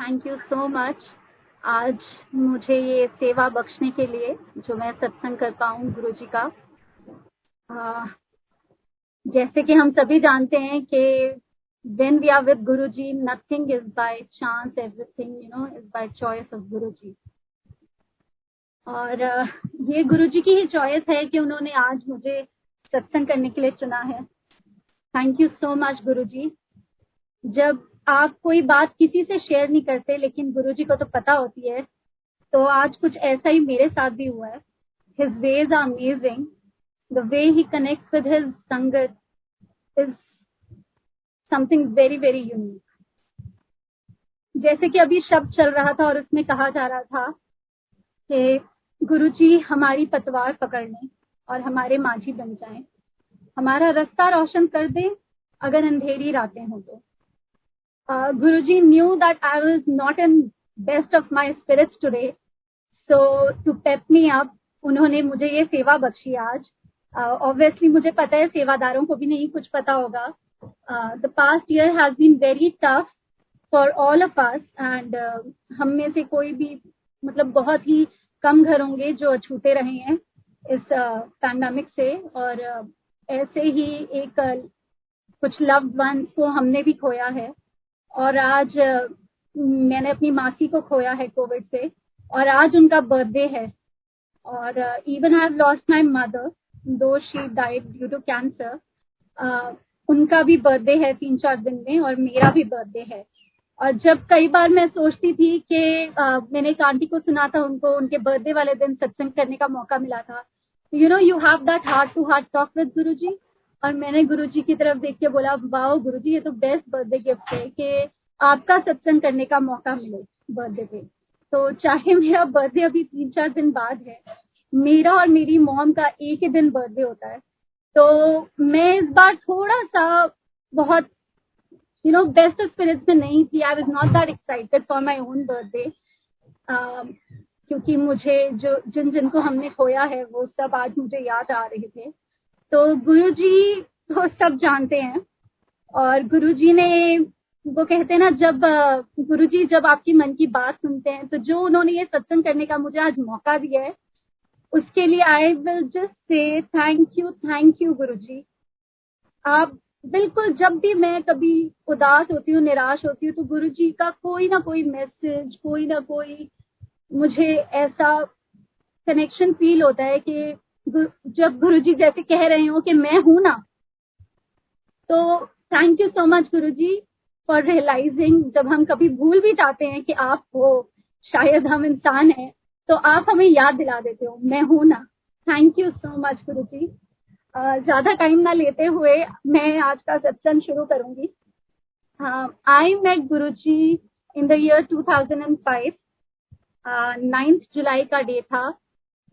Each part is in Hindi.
थैंक यू सो मच आज मुझे ये सेवा बख्शने के लिए जो मैं सत्संग कर पाऊँ गुरु जी का। जैसे कि हम सभी जानते हैं कि when we are with Guru ji, nothing is by chance, everything is by choice of गुरु जी। और ये गुरु जी की ही चॉइस है कि उन्होंने आज मुझे सत्संग करने के लिए चुना है। थैंक यू सो मच गुरु जी। जब आप कोई बात किसी से शेयर नहीं करते लेकिन गुरु जी को तो पता होती है, तो आज कुछ ऐसा ही मेरे साथ भी हुआ है। His ways are amazing. The way he connects with his संगत is something very very unique. जैसे कि अभी शब्द चल रहा था और उसमें कहा जा रहा था कि गुरु जी हमारी पतवार पकड़ लें और हमारे माझी बन जाएं, हमारा रास्ता रोशन कर दें अगर अंधेरी रातें हों तो। Guruji knew that I was not in best of my spirits today, so to pep me up, उन्होंने मुझे ये सेवा बख्शी आज। Obviously मुझे पता है सेवादारों को भी नहीं कुछ पता होगा। The past year has been very tough for all of us and हम में से कोई भी मतलब बहुत ही कम घर होंगे जो अछूते रहे हैं इस पैंडेमिक से। और ऐसे ही एक कुछ लव्ड वंस को हमने भी खोया है। और आज मैंने अपनी मासी को खोया है कोविड से और आज उनका बर्थडे है। और even I have lost my mother though she died due to cancer. उनका भी बर्थडे है 3-4 दिन में और मेरा भी बर्थडे है। और जब कई बार मैं सोचती थी कि मैंने एक आंटी को सुना था, उनको उनके बर्थडे वाले दिन सत्संग करने का मौका मिला था। You have that heart to heart talk with Guruji. और मैंने गुरुजी की तरफ देख के बोला वाओ गुरुजी, ये तो बेस्ट बर्थडे गिफ्ट है कि आपका सत्संग करने का मौका मिले बर्थडे पे। तो चाहे मेरा बर्थडे अभी 3-4 दिन बाद है, मेरा और मेरी मॉम का एक ही दिन बर्थडे होता है। तो मैं इस बार थोड़ा सा बहुत बेस्ट स्पिरिट्स में नहीं थी। I was not that excited for my own birthday क्योंकि मुझे जो जिनको हमने खोया है वो सब आज मुझे याद आ रहे थे। तो गुरुजी तो सब जानते हैं और गुरुजी ने वो कहते हैं ना, जब गुरुजी जब आपकी मन की बात सुनते हैं, तो जो उन्होंने ये सत्संग करने का मुझे आज मौका दिया है उसके लिए I will just say thank you Guruji. आप बिल्कुल, जब भी मैं कभी उदास होती हूँ, निराश होती हूँ, तो गुरुजी का कोई ना कोई मैसेज, कोई ना कोई मुझे ऐसा कनेक्शन फील होता है कि जब गुरुजी जैसे कह रहे हो कि मैं हूं ना। तो thank you so much Guruji for realising, जब हम कभी भूल भी जाते हैं कि आप हो, शायद हम इंसान हैं, तो आप हमें याद दिला देते हो मैं हूं ना। थैंक यू सो मच गुरुजी। ज्यादा टाइम ना लेते हुए मैं आज का सत्संग शुरू करूंगी। I met Guruji in the year 2005। 9 जुलाई का डे था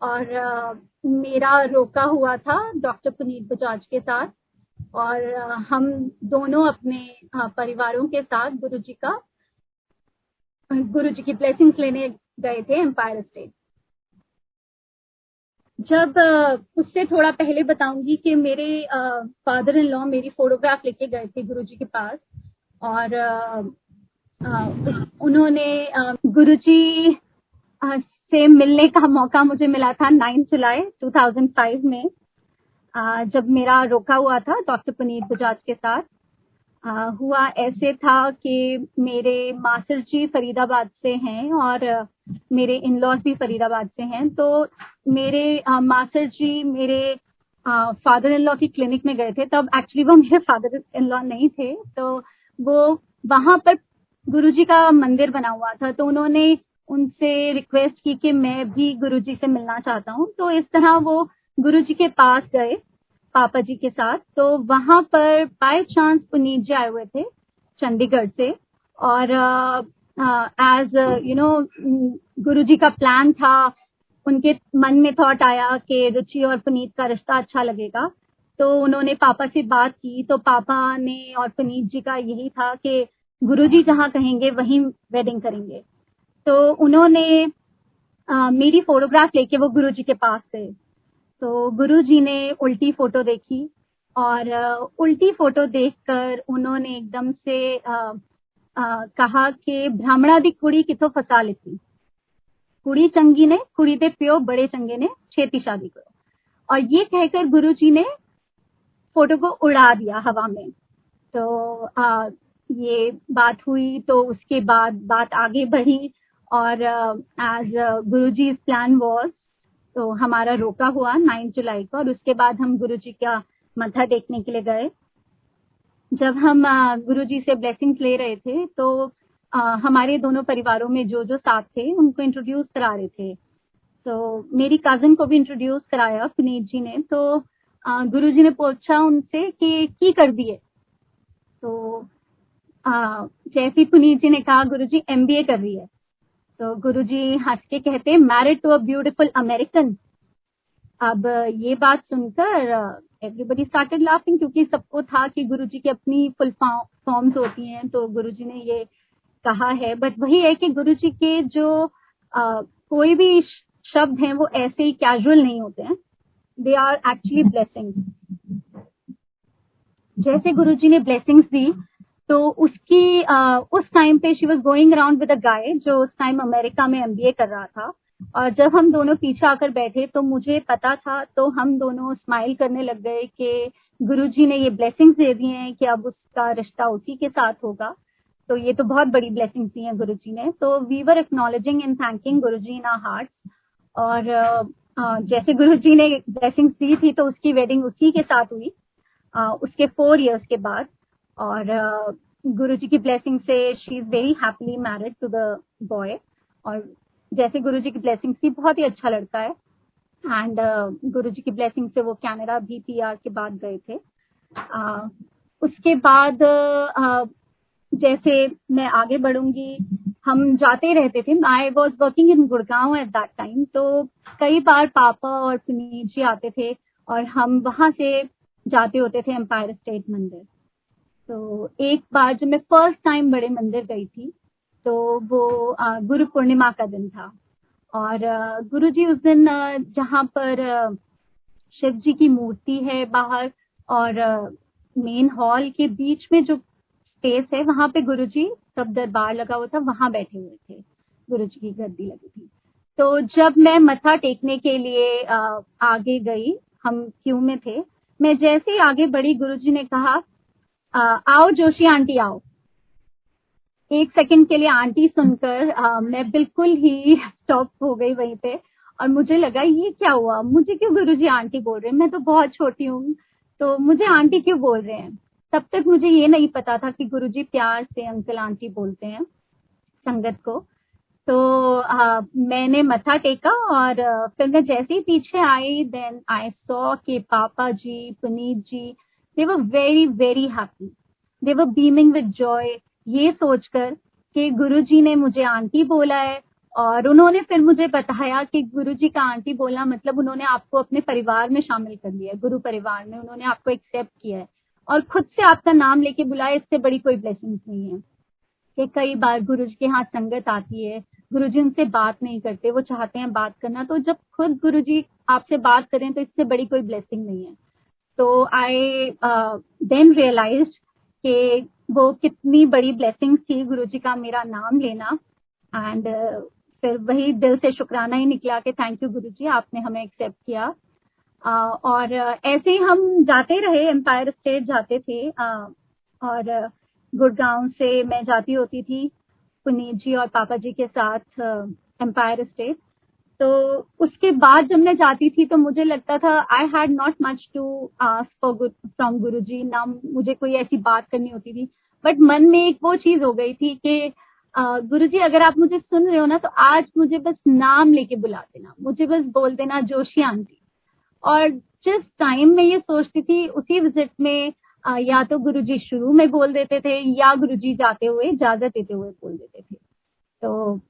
और मेरा रोका हुआ था डॉक्टर पुनीत बजाज के साथ। और हम दोनों अपने परिवारों के साथ गुरुजी की ब्लेसिंग्स लेने गए थे एम्पायर स्टेट। जब उससे थोड़ा पहले बताऊंगी कि मेरे फादर इन लॉ मेरी फोटोग्राफ लेके गए थे गुरुजी के पास। और उन्होंने गुरुजी से मिलने का मौका मुझे मिला था 9 जुलाई 2005 में, जब मेरा रोका हुआ था डॉक्टर पुनीत बजाज के साथ। हुआ ऐसे था कि मेरे मास्टर जी फरीदाबाद से हैं और मेरे इन लॉज भी फरीदाबाद से हैं। तो मेरे मास्टर जी मेरे फादर इन लॉ की क्लिनिक में गए थे। तब एक्चुअली वो मेरे फादर इन लॉ नहीं थे, तो वो वहां पर गुरुजी का मंदिर बना हुआ था। तो उन्होंने उनसे रिक्वेस्ट की कि मैं भी गुरुजी से मिलना चाहता हूँ। तो इस तरह वो गुरुजी के पास गए पापा जी के साथ। तो वहां पर बाय चांस पुनीत जी आए हुए थे चंडीगढ़ से। और एज गुरुजी का प्लान था, उनके मन में थॉट आया कि रुचि और पुनीत का रिश्ता अच्छा लगेगा। तो उन्होंने पापा से बात की। तो पापा ने और पुनीत जी का यही था कि गुरुजी जहाँ कहेंगे वहीं वेडिंग करेंगे। तो उन्होंने मेरी फोटोग्राफ लेके वो गुरुजी के पास गए। तो गुरुजी ने उल्टी फोटो देखी और उल्टी फोटो देखकर उन्होंने एकदम से कहा कि ब्राह्मणादी कुड़ी कितो फसा लेती, कुड़ी चंगी ने कुड़ी दे प्यो बड़े चंगे ने छेती शादी करो। और ये कहकर गुरुजी ने फोटो को उड़ा दिया हवा में। तो ये बात हुई, तो उसके बाद बात आगे बढ़ी और एज गुरुजी प्लान वॉज, तो हमारा रोका हुआ 9 जुलाई को, और उसके बाद हम गुरुजी का मत्था टेकने के लिए गए। जब हम गुरुजी से ब्लेसिंग्स ले रहे थे तो हमारे दोनों परिवारों में जो जो साथ थे उनको इंट्रोड्यूस करा रहे थे। तो मेरी कजिन को भी इंट्रोड्यूस कराया पुनीत जी ने। तो गुरुजी ने पूछा उनसे कि की कर दिए, तो जैसे पुनीत जी ने कहा गुरुजी MBA कर रही है, तो गुरुजी हंस के कहते married to a beautiful American. अब ये बात सुनकर एवरीबडी स्टार्टेड लाफिंग, क्योंकि सबको था कि गुरुजी की अपनी फुल फॉर्म्स होती हैं, तो गुरुजी ने ये कहा है। बट वही है कि गुरुजी के जो कोई भी शब्द हैं वो ऐसे ही कैजुअल नहीं होते हैं, दे आर एक्चुअली ब्लेसिंग्स। जैसे गुरुजी ने ब्लेसिंग्स दी, तो उसकी उस टाइम पे she was going around with a guy जो उस टाइम अमेरिका में MBA कर रहा था। और जब हम दोनों पीछे आकर बैठे तो मुझे पता था, तो हम दोनों स्माइल करने लग गए कि गुरुजी ने ये ब्लेसिंग्स दे दी हैं कि अब उसका रिश्ता उसी के साथ होगा। तो ये तो बहुत बड़ी ब्लेसिंग्स दी हैं गुरुजी ने। तो we were acknowledging and thanking Guruji in our hearts. और जैसे गुरुजी ने ब्लेसिंग्स दी थी तो उसकी वेडिंग उसी के साथ हुई उसके 4 इयर्स के बाद। और गुरुजी की ब्लेसिंग से she is very happily married to the boy. और जैसे गुरुजी की ब्लेसिंग थी, बहुत ही अच्छा लड़का है। एंड गुरुजी की ब्लेसिंग से वो कनाडा भी PR के बाद गए थे। उसके बाद जैसे मैं आगे बढ़ूंगी, हम जाते रहते थे। I was working in Gurgaon at that time, तो कई बार पापा और पुनीत जी आते थे और हम वहां से जाते होते थे एम्पायर स्टेट मंदिर। तो एक बार जब मैं फर्स्ट टाइम बड़े मंदिर गई थी, तो वो गुरु पूर्णिमा का दिन था। और गुरुजी उस दिन जहाँ पर शिव जी की मूर्ति है बाहर और मेन हॉल के बीच में जो स्पेस है, वहां पे गुरुजी सब दरबार लगा हुआ था, वहां बैठे हुए थे, गुरुजी की गद्दी लगी थी। तो जब मैं मत्था टेकने के लिए आगे गई, हम क्यू में थे, मैं जैसे ही आगे बढ़ी गुरुजी ने कहा आओ जोशी आंटी आओ। 1 सेकंड के लिए आंटी सुनकर मैं बिल्कुल ही स्टॉप हो गई वहीं पे। और मुझे लगा ये क्या हुआ, मुझे क्यों गुरुजी आंटी बोल रहे हैं, मैं तो बहुत छोटी हूँ, तो मुझे आंटी क्यों बोल रहे हैं। तब तक मुझे ये नहीं पता था कि गुरुजी प्यार से अंकल आंटी बोलते हैं संगत को। तो मैंने मत्था टेका और फिर मैं जैसे ही पीछे आई, देन आई सॉ कि पापा ji, Puneet ji, they were very very happy, they were beaming with joy, ये सोचकर कि गुरुजी ने मुझे आंटी बोला है। और उन्होंने फिर मुझे बताया कि गुरुजी का आंटी बोलना मतलब उन्होंने आपको अपने परिवार में शामिल कर लिया है, गुरु परिवार में उन्होंने आपको एक्सेप्ट किया है और खुद से आपका नाम लेके बुलाया। इससे बड़ी कोई ब्लेसिंग नहीं है। कि कई बार गुरुजी के यहाँ संगत आती है, गुरुजी उनसे बात नहीं करते, वो चाहते हैं बात करना, तो जब खुद गुरुजी आपसे बात करें तो इससे बड़ी कोई ब्लेसिंग नहीं है। तो आई देन रियलाइज्ड कि वो कितनी बड़ी ब्लेसिंग थी गुरुजी का मेरा नाम लेना। एंड फिर वही दिल से शुक्राना ही निकला कि थैंक यू गुरुजी, आपने हमें एक्सेप्ट किया। और ऐसे ही हम जाते रहे, एम्पायर स्टेट जाते थे। और गुड़गांव से मैं जाती होती थी पुनीत जी और पापा जी के साथ एम्पायर स्टेट। तो उसके बाद जब मैं जाती थी तो मुझे लगता था I had not much to ask from Guruji, ना मुझे कोई ऐसी बात करनी होती थी। बट मन में एक वो चीज हो गई थी कि गुरुजी अगर आप मुझे सुन रहे हो ना, तो आज मुझे बस नाम लेके बुला देना, मुझे बस बोल देना जोशी आंटी। और जिस टाइम में ये सोचती थी, उसी विजिट में या तो गुरुजी शुरू में बोल देते थे या गुरुजी जाते हुए इजाजत देते हुए बोल देते थे। तो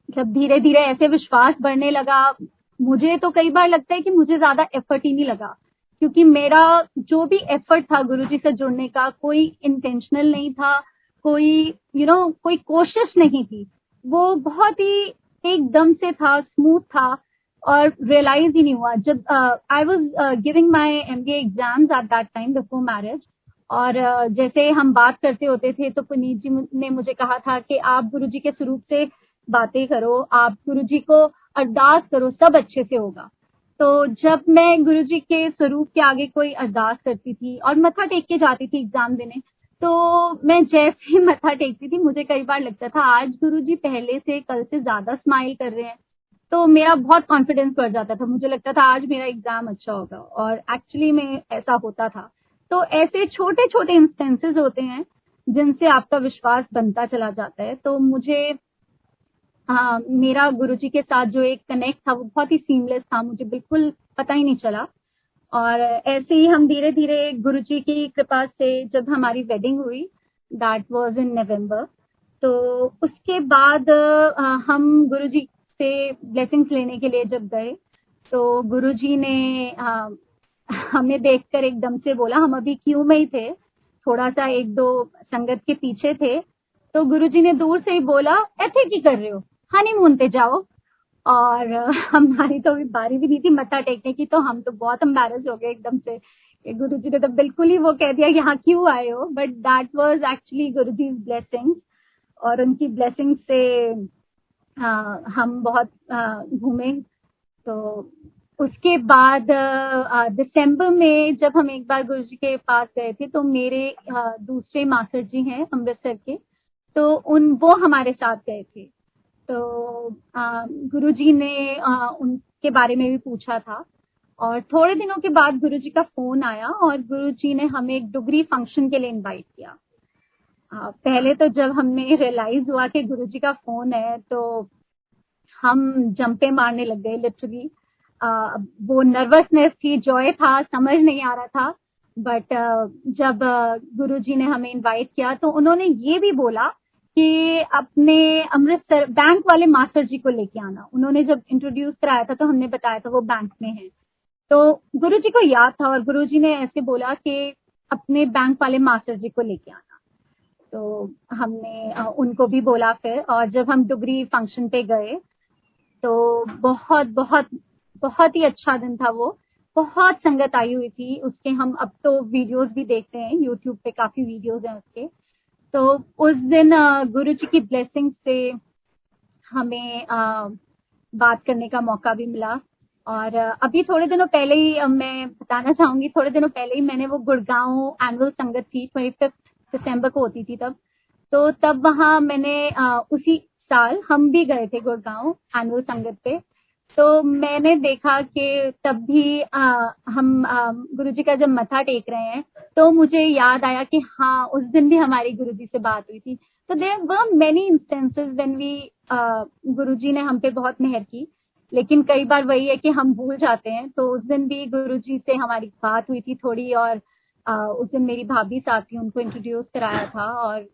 जब धीरे धीरे ऐसे विश्वास बढ़ने लगा, मुझे तो कई बार लगता है कि मुझे ज्यादा एफर्ट ही नहीं लगा, क्योंकि मेरा जो भी एफर्ट था गुरुजी से जुड़ने का, कोई इंटेंशनल नहीं था, कोई कोई कोशिश नहीं थी, वो बहुत ही एकदम से था, स्मूथ था और रियलाइज ही नहीं हुआ। जब I was giving my MBA exams at that time before marriage, और जैसे हम बात करते होते थे तो पुनीत जी ने मुझे कहा था कि आप गुरुजी के स्वरूप से बातें करो, आप गुरुजी को अरदास करो, सब अच्छे से होगा। तो जब मैं गुरुजी के स्वरूप के आगे कोई अरदास करती थी और मत्था टेक के जाती थी एग्जाम देने, तो मैं जैसे ही मत्था टेकती थी मुझे कई बार लगता था आज गुरुजी पहले से कल से ज्यादा स्माइल कर रहे हैं, तो मेरा बहुत कॉन्फिडेंस बढ़ जाता था। मुझे लगता था आज मेरा एग्जाम अच्छा होगा, और एक्चुअली में ऐसा होता था। तो ऐसे छोटे छोटे इंस्टेंसेस होते हैं जिनसे आपका विश्वास बनता चला जाता है। तो मुझे मेरा गुरुजी के साथ जो एक कनेक्ट था वो बहुत ही सीमलेस था, मुझे बिल्कुल पता ही नहीं चला। और ऐसे ही हम धीरे धीरे गुरुजी की कृपा से जब हमारी वेडिंग हुई, दैट वाज इन नवंबर, तो उसके बाद हम गुरुजी से ब्लेसिंग्स लेने के लिए जब गए तो गुरुजी ने हमें देखकर एकदम से बोला, हम अभी क्यू में ही थे, थोड़ा सा एक दो संगत के पीछे थे, तो गुरुजी ने दूर से ही बोला ऐसे की कर रहे हो, हनीमून पे जाओ। और हमारी तो अभी बारी भी नहीं थी मत्था टेकने की, तो हम तो बहुत एम्बैरेस हो गए एकदम से। गुरुजी ने तो बिल्कुल ही वो कह दिया यहाँ क्यों आए हो, but that was actually Guruji blessing, और उनकी ब्लेसिंग से हम बहुत घूमे। तो उसके बाद दिसंबर में जब हम एक बार गुरुजी के पास गए थे, तो मेरे दूसरे मास्टर जी हैं अमृतसर के, तो वो हमारे साथ गए थे। तो गुरुजी ने उनके बारे में भी पूछा था, और थोड़े दिनों के बाद गुरुजी का फोन आया और गुरुजी ने हमें एक डुगरी फंक्शन के लिए इनवाइट किया। पहले तो जब हमें रियलाइज हुआ कि गुरुजी का फोन है तो हम जंपे मारने लग गए लिटरली। वो नर्वसनेस थी, जॉय था, समझ नहीं आ रहा था। बट जब गुरुजी ने हमें इनवाइट किया तो उन्होंने ये भी बोला कि अपने अमृतसर बैंक वाले मास्टर जी को लेके आना। उन्होंने जब इंट्रोड्यूस कराया था तो हमने बताया था वो बैंक में है, तो गुरुजी को याद था और गुरुजी ने ऐसे बोला कि अपने बैंक वाले मास्टर जी को लेके आना। तो हमने उनको भी बोला फिर, और जब हम डुगरी फंक्शन पे गए तो बहुत बहुत बहुत ही अच्छा दिन था वो। बहुत संगत आई हुई थी उसके, हम अब तो वीडियोस भी देखते हैं यूट्यूब पे, काफी वीडियोस हैं उसके। तो उस दिन गुरुजी की ब्लेसिंग से हमें बात करने का मौका भी मिला। और अभी थोड़े दिनों पहले ही मैं बताना चाहूंगी, थोड़े दिनों पहले ही मैंने वो गुड़गांव एनुअल संगत थी, 25 दिसंबर को होती थी तब, तो तब वहां मैंने उसी साल हम भी गए थे गुड़गांव एनुअल संगत पे। तो मैंने देखा कि तब भी हम गुरुजी का जब मत्था टेक रहे हैं तो मुझे याद आया कि हाँ उस दिन भी हमारी गुरुजी से बात हुई थी। तो there were many instances when we Guruji ने हम पे बहुत मेहर की, लेकिन कई बार वही है कि हम भूल जाते हैं। तो उस दिन भी गुरुजी से हमारी बात हुई थी थोड़ी, और उस दिन मेरी भाभी साथ थी, उनको इंट्रोड्यूस कराया था। और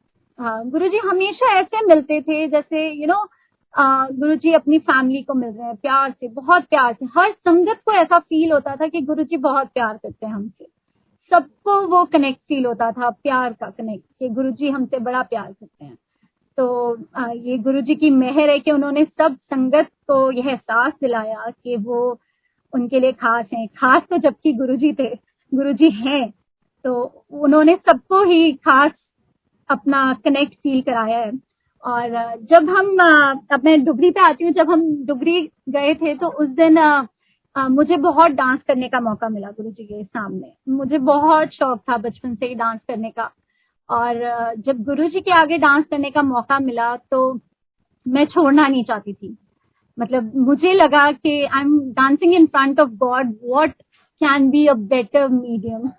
गुरुजी हमेशा ऐसे मिलते थे जैसे गुरुजी अपनी फैमिली को मिल रहे हैं, प्यार से, बहुत प्यार से। हर संगत को ऐसा फील होता था कि गुरुजी बहुत प्यार करते हैं हमसे, सबको वो कनेक्ट फील होता था, प्यार का कनेक्ट, कि गुरुजी हमसे बड़ा प्यार करते हैं। तो ये गुरुजी की मेहर है कि उन्होंने सब संगत को यह एहसास दिलाया कि वो उनके लिए खास हैं। खास तो जबकि गुरुजी थे, गुरुजी हैं, तो उन्होंने सबको ही खास अपना कनेक्ट फील कराया है। और जब हम अब मैं डुगरी पे आती हूँ, जब हम डुगरी गए थे तो उस दिन मुझे बहुत डांस करने का मौका मिला गुरुजी के सामने। मुझे बहुत शौक था बचपन से ही डांस करने का, और जब गुरुजी के आगे डांस करने का मौका मिला तो मैं छोड़ना नहीं चाहती थी। मतलब मुझे लगा कि I am dancing in front of God, what can be a better medium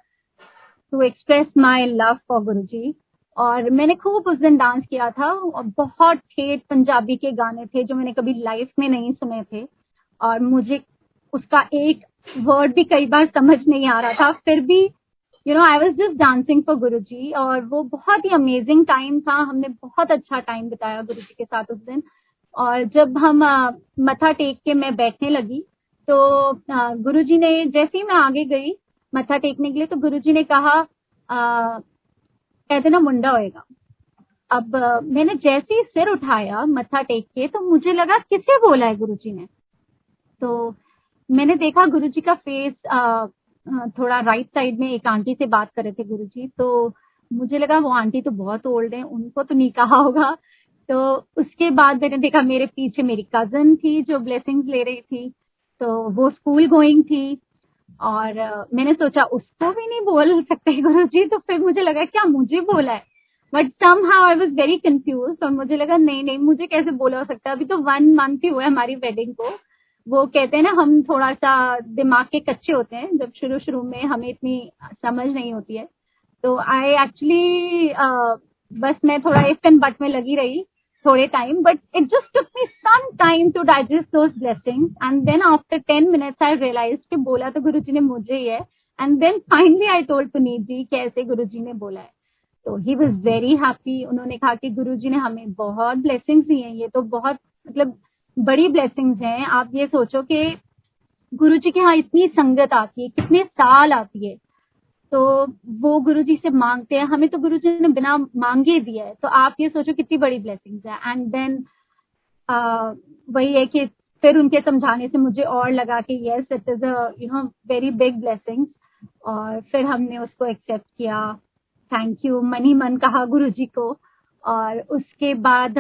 to express my love for Guruji. और मैंने खूब उस दिन डांस किया था, और बहुत ठेठ पंजाबी के गाने थे जो मैंने कभी लाइफ में नहीं सुने थे, और मुझे उसका एक वर्ड भी कई बार समझ नहीं आ रहा था, फिर भी I was just dancing for Guruji. और वो बहुत ही अमेजिंग टाइम था, हमने बहुत अच्छा टाइम बिताया गुरुजी के साथ उस दिन। और जब हम मत्था टेक के मैं बैठने लगी तो गुरुजी ने, जैसे ही मैं आगे गई मत्था टेकने के लिए, तो गुरुजी ने कहा कहते ना मुंडा होएगा। अब मैंने जैसे ही सिर उठाया मत्था टेक के तो मुझे लगा किसे बोला है गुरुजी ने। तो मैंने देखा गुरुजी का फेस थोड़ा राइट साइड में एक आंटी से बात कर रहे थे गुरुजी, तो मुझे लगा वो आंटी तो बहुत ओल्ड है, उनको तो नहीं कहा होगा। तो उसके बाद मैंने देखा मेरे पीछे मेरी कजन थी जो ब्लेसिंग्स ले रही थी, तो वो स्कूल गोइंग थी, और मैंने सोचा उसको भी नहीं बोल सकते गुरुजी, तो फिर मुझे लगा क्या मुझे बोला है, but somehow I was very confuse, और मुझे लगा नहीं नहीं मुझे कैसे बोला हो सकता है, अभी तो 1 मंथ ही हुआ है हमारी वेडिंग को। वो कहते हैं ना हम थोड़ा सा दिमाग के कच्चे होते हैं, जब शुरू शुरू में हमें इतनी समझ नहीं होती है, तो आई एक्चुअली बस मैं थोड़ा इफ एंड बट में लगी रही थोड़े time, but it just took me some time to digest those blessings, and then after 10 minutes I realize कि बोला तो गुरुजी ने मुझे ही है, and then finally I told Puneet ji कैसे गुरुजी ने बोला है। तो ही वॉज वेरी हैप्पी। उन्होंने कहा कि गुरुजी ने हमें बहुत ब्लेसिंग्स दी हैं, ये तो बहुत मतलब बड़ी ब्लेसिंग्स हैं। आप ये सोचो कि गुरुजी के यहाँ इतनी संगत आती है, कितने साल आती है, तो वो गुरुजी से मांगते हैं, हमें तो गुरुजी ने बिना मांगे दिया है, तो आप ये सोचो कितनी बड़ी ब्लेसिंग्स है। एंड देन वही है कि फिर उनके समझाने से मुझे और लगा कि yes it is a very big blessings, और फिर हमने उसको एक्सेप्ट किया। थैंक यू मनी मन कहा गुरुजी को। और उसके बाद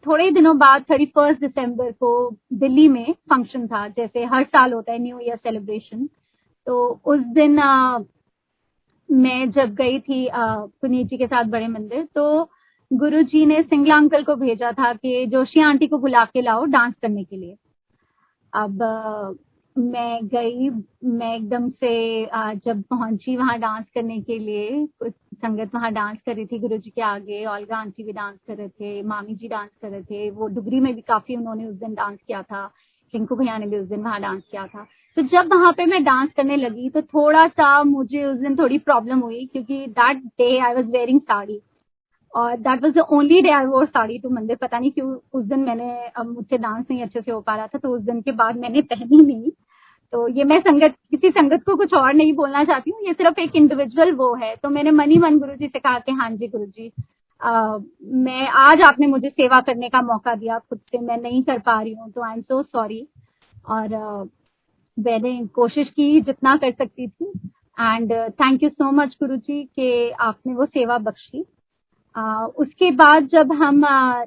थोड़े ही दिनों बाद 31 दिसंबर को दिल्ली में फंक्शन था, जैसे हर साल होता है न्यू ईयर सेलिब्रेशन। तो उस दिन मैं जब गई थी पुनीत जी के साथ बड़े मंदिर, तो गुरुजी ने सिंगला अंकल को भेजा था कि जोशी आंटी को बुला के लाओ डांस करने के लिए। अब मैं गई, मैं एकदम से जब पहुंची वहां डांस करने के लिए, कुछ संगत वहां डांस कर रही थी गुरुजी के आगे, ओल्गा आंटी भी डांस कर रहे थे, मामी जी डांस कर रहे थे, वो डुगरी में भी काफी उन्होंने उस दिन डांस किया था, रिंकू भैया ने भी उस दिन वहां डांस किया था। तो जब वहां पे मैं डांस करने लगी तो थोड़ा सा मुझे उस दिन थोड़ी प्रॉब्लम हुई, क्योंकि that day I was wearing sari, और that was the only day I wore sari to मंदिर। पता नहीं क्यों उस दिन मैंने मुझसे डांस नहीं अच्छे से हो पा रहा था, तो उस दिन के बाद मैंने पहनी नहीं। तो ये मैं किसी संगत को कुछ और नहीं बोलना चाहती हूँ, ये सिर्फ एक इंडिविजुअल वो है। तो मैंने मनी मन गुरुजी से कहा कि हाँ जी गुरुजी, मैं आज आपने मुझे सेवा करने का मौका दिया, खुद से मैं नहीं कर पा रही हूँ, तो आई एम सो सॉरी। और मैंने कोशिश की जितना कर सकती थी, and thank you so much Guruji कि आपने वो सेवा बख्शी। उसके बाद जब हम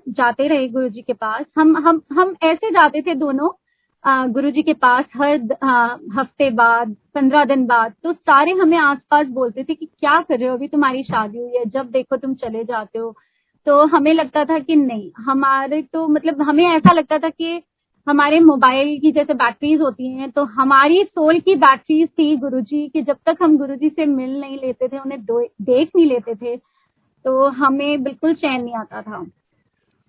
जाते रहे गुरुजी के पास, हम ऐसे जाते थे दोनों गुरुजी के पास हर हफ्ते बाद, 15 दिन बाद। तो सारे हमें आसपास बोलते थे कि क्या कर रहे हो, अभी तुम्हारी शादी हुई है, जब देखो तुम चले जाते हो। तो हमें लगता था कि नहीं, हमारे तो मतलब हमें ऐसा लगता था कि हमारे मोबाइल की जैसे बैटरीज होती हैं, तो हमारी सोल की बैटरीज थी गुरुजी, कि जब तक हम गुरुजी से मिल नहीं लेते थे, उन्हें देख नहीं लेते थे, तो हमें बिल्कुल चैन नहीं आता था।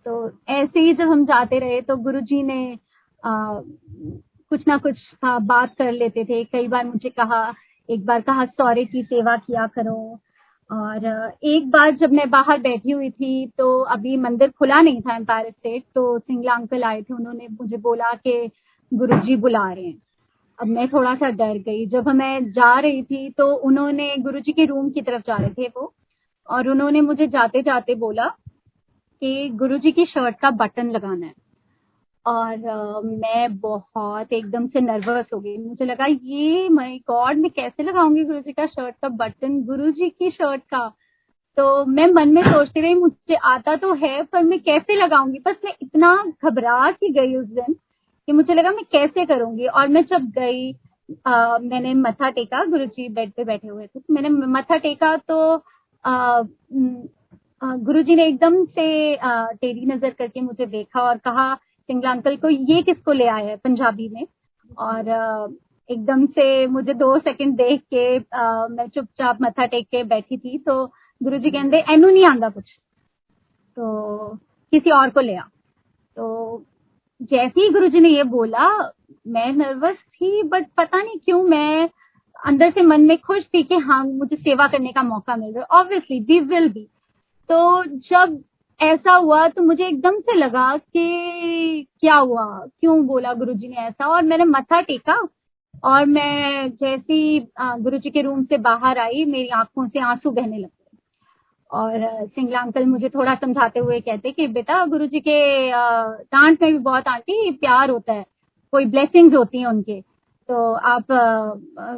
तो ऐसे ही जब हम जाते रहे तो गुरुजी ने कुछ ना कुछ बात कर लेते थे। कई बार मुझे कहा, एक बार कहा सौरे की सेवा किया करो, और एक बार जब मैं बाहर बैठी हुई थी, तो अभी मंदिर खुला नहीं था एम्पायर स्टेट, तो सिंगला अंकल आए थे, उन्होंने मुझे बोला कि गुरुजी बुला रहे हैं। अब मैं थोड़ा सा डर गई। जब मैं जा रही थी तो उन्होंने, गुरुजी के रूम की तरफ जा रहे थे वो, और उन्होंने मुझे जाते जाते बोला कि गुरुजी की शर्ट का बटन लगाना है। और मैं बहुत एकदम से नर्वस हो गई। मुझे लगा ये माय गॉड, मैं कैसे लगाऊंगी गुरुजी का शर्ट का बटन, गुरुजी की शर्ट का। तो मैं मन में सोचती रही, मुझे आता तो है पर मैं कैसे लगाऊंगी। बस मैं इतना घबरा की गई उस दिन कि मुझे लगा मैं कैसे करूंगी। और मैं जब गई, मैंने मत्था टेका, गुरुजी बेड पे बैठे हुए थे, तो मैंने मत्था टेका, तो गुरुजी ने एकदम से टेढ़ी नजर करके मुझे देखा और कहा सिंगला अंकल को, ये किसको ले आया है, पंजाबी में। और एकदम से मुझे 2 सेकंड देख के मैं चुपचाप मत्था टेक के बैठी थी। तो गुरुजी कहते एनू नहीं आंदा कुछ, तो किसी और को ले आ। तो जैसे ही गुरुजी ने ये बोला, मैं नर्वस थी, बट पता नहीं क्यों मैं अंदर से मन में खुश थी कि हाँ मुझे सेवा करने का मौका मिल रहा है, ऑब्वियसली वी विल बी। तो जब ऐसा हुआ तो मुझे एकदम से लगा कि क्या हुआ, क्यों बोला गुरुजी ने ऐसा। और मैंने मत्था टेका, और मैं जैसी गुरुजी के रूम से बाहर आई, मेरी आंखों से आंसू बहने लगे। और सिंगला अंकल मुझे थोड़ा समझाते हुए कहते कि बेटा, गुरुजी के डांट में भी बहुत आंटी प्यार होता है, कोई ब्लेसिंग्स होती हैं उनके। तो आप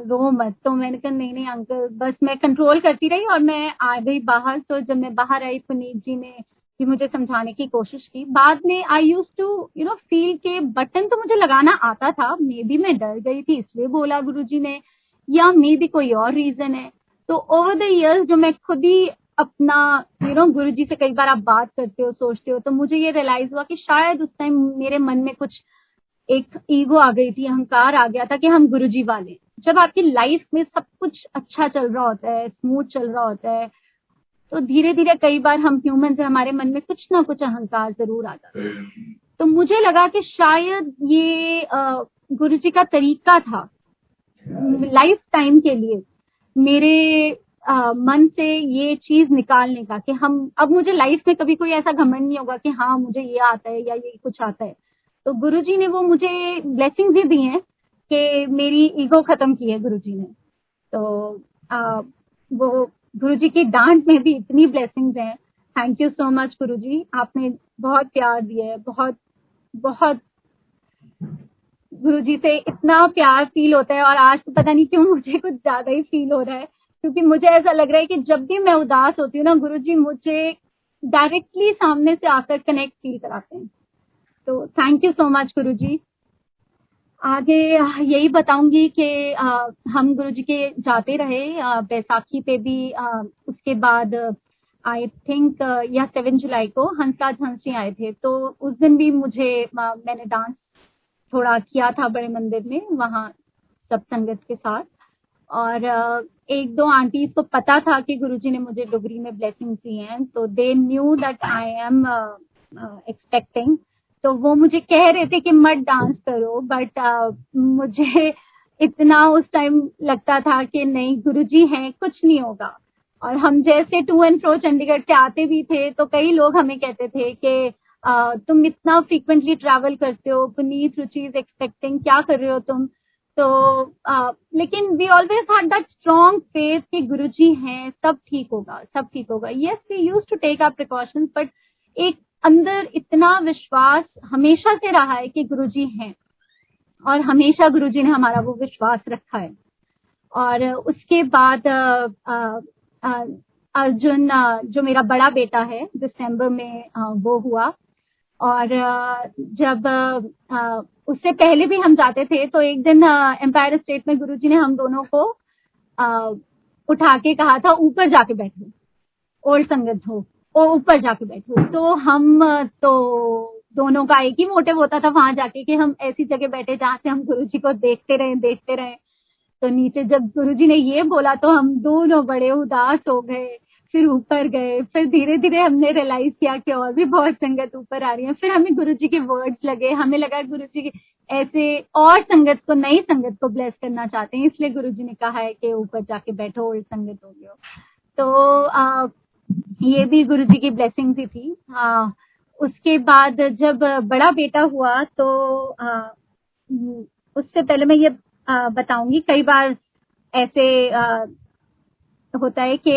रो मत। तो मैंने कहा नहीं नहीं अंकल, बस मैं कंट्रोल करती रही और मैं आ गई बाहर। तो जब मैं बाहर आई, पुनीत जी ने भी मुझे समझाने की कोशिश की। बाद में आई यूज टू फील के बटन तो मुझे लगाना आता था, मे बी मैं डर गई थी इसलिए बोला गुरुजी ने, या मे बी कोई और रीजन है। तो ओवर द इयर्स जो मैं खुद ही अपना गुरुजी से कई बार आप बात करते हो, सोचते हो, तो मुझे ये रियलाइज हुआ कि शायद उस टाइम मेरे मन में कुछ एक ईगो आ गई थी, अहंकार आ गया था कि हम गुरुजी वाले। जब आपकी लाइफ में सब कुछ अच्छा चल रहा होता है, स्मूथ चल रहा होता है, तो धीरे धीरे कई बार हम ह्यूमन से हमारे मन में कुछ ना कुछ अहंकार जरूर आता है। तो मुझे लगा कि शायद ये गुरुजी का तरीका था लाइफ टाइम के लिए मेरे मन से ये चीज निकालने का, कि हम अब मुझे लाइफ में कभी कोई ऐसा घमंड नहीं होगा कि हाँ मुझे ये आता है या ये कुछ आता है। तो गुरुजी ने वो मुझे ब्लेसिंग्स भी दी हैं कि मेरी ईगो खत्म की है गुरुजी ने। तो वो गुरुजी की डांट में भी इतनी ब्लेसिंग्स हैं। थैंक यू सो मच गुरुजी, आपने बहुत प्यार दिया है, बहुत बहुत गुरुजी से इतना प्यार फील होता है। और आज तो पता नहीं क्यों मुझे कुछ ज्यादा ही फील हो रहा है, क्योंकि मुझे ऐसा लग रहा है कि जब भी मैं उदास होती हूँ ना, गुरुजी मुझे डायरेक्टली सामने से आकर कनेक्ट फील कराते हैं। तो थैंक यू सो मच गुरुजी। आगे यही बताऊंगी कि हम गुरुजी के जाते रहे बैसाखी पे भी। उसके बाद आई थिंक या 7 जुलाई को हंसराज हंसी आए थे, तो उस दिन भी मुझे मैंने डांस थोड़ा किया था बड़े मंदिर में, वहाँ सब संगत के साथ। और एक दो आंटीज को पता था कि गुरुजी ने मुझे डुगरी में ब्लेसिंग दी हैं, तो they knew that I am expecting. तो वो मुझे कह रहे थे कि मत डांस करो, बट मुझे इतना उस टाइम लगता था कि नहीं गुरुजी हैं, कुछ नहीं होगा। और हम जैसे टू एंड फ्रो चंडीगढ़ से आते भी थे, तो कई लोग हमें कहते थे कि तुम इतना फ्रीक्वेंटली ट्रैवल करते हो, पुनीत रुचि इज एक्सपेक्टिंग, क्या कर रहे हो तुम। तो लेकिन we always had that strong faith कि गुरुजी हैं, सब ठीक होगा, सब ठीक होगा। Yes we used to take our precautions, but एक अंदर इतना विश्वास हमेशा से रहा है कि गुरुजी हैं, और हमेशा गुरुजी ने हमारा वो विश्वास रखा है। और उसके बाद अर्जुन जो मेरा बड़ा बेटा है, दिसंबर में वो हुआ। और जब उससे पहले भी हम जाते थे, तो एक दिन एम्पायर स्टेट में गुरुजी ने हम दोनों को उठा के कहा था ऊपर जाके बैठो, ओल्ड संगत हो, और ऊपर जाके बैठो। तो हम तो दोनों का एक ही मोटिव होता था वहां जाके कि हम ऐसी जगह बैठे जहां से हम गुरुजी को देखते रहे। तो नीचे जब गुरुजी ने ये बोला तो हम दोनों बड़े उदास हो गए, फिर ऊपर गए। फिर धीरे धीरे हमने रियलाइज किया कि और भी बहुत संगत ऊपर आ रही है। फिर हमें गुरुजी के वर्ड्स लगे, हमें लगा गुरुजी ऐसे और संगत को, नई संगत को ब्लेस करना चाहते हैं, इसलिए गुरुजी ने कहा है कि ऊपर जाके बैठो, ओल्ड संगत हो गए। तो ये भी गुरुजी की ब्लेसिंग ही थी। उसके बाद जब बड़ा बेटा हुआ, तो उससे पहले मैं ये बताऊंगी, कई बार ऐसे होता है कि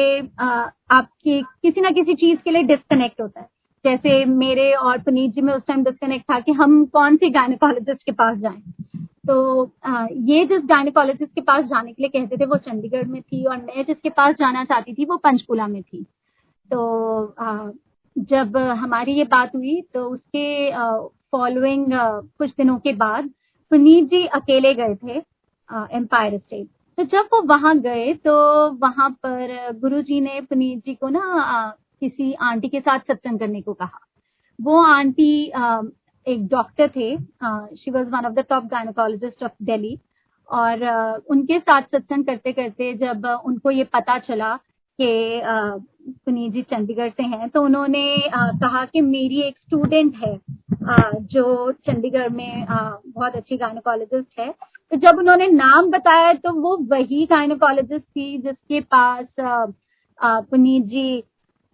आपके किसी ना किसी चीज के लिए डिस्कनेक्ट होता है। जैसे मेरे और पुनीत जी में उस टाइम डिस्कनेक्ट था कि हम कौन सी गायनेकोलॉजिस्ट के पास जाएं। तो ये जिस गायनेकोलॉजिस्ट के पास जाने के लिए कहते थे वो चंडीगढ़ में थी, और मैं जिसके पास जाना चाहती थी वो पंचकुला में थी। तो जब हमारी ये बात हुई, तो उसके फॉलोइंग कुछ दिनों के बाद पुनीत जी अकेले गए थे एम्पायर स्टेट। तो जब वो वहां गए, तो वहां पर गुरुजी ने पुनीत जी को ना किसी आंटी के साथ सत्संग करने को कहा। वो आंटी एक डॉक्टर थे, she was one of the top gynaecologist of Delhi. और उनके साथ सत्संग करते करते जब उनको ये पता चला कि पुनीत जी चंडीगढ़ से हैं, तो उन्होंने कहा कि मेरी एक स्टूडेंट है जो चंडीगढ़ में बहुत अच्छी गायनेकोलॉजिस्ट है। तो जब उन्होंने नाम बताया, तो वो वही गायनेकोलॉजिस्ट थी जिसके पास पुनीत जी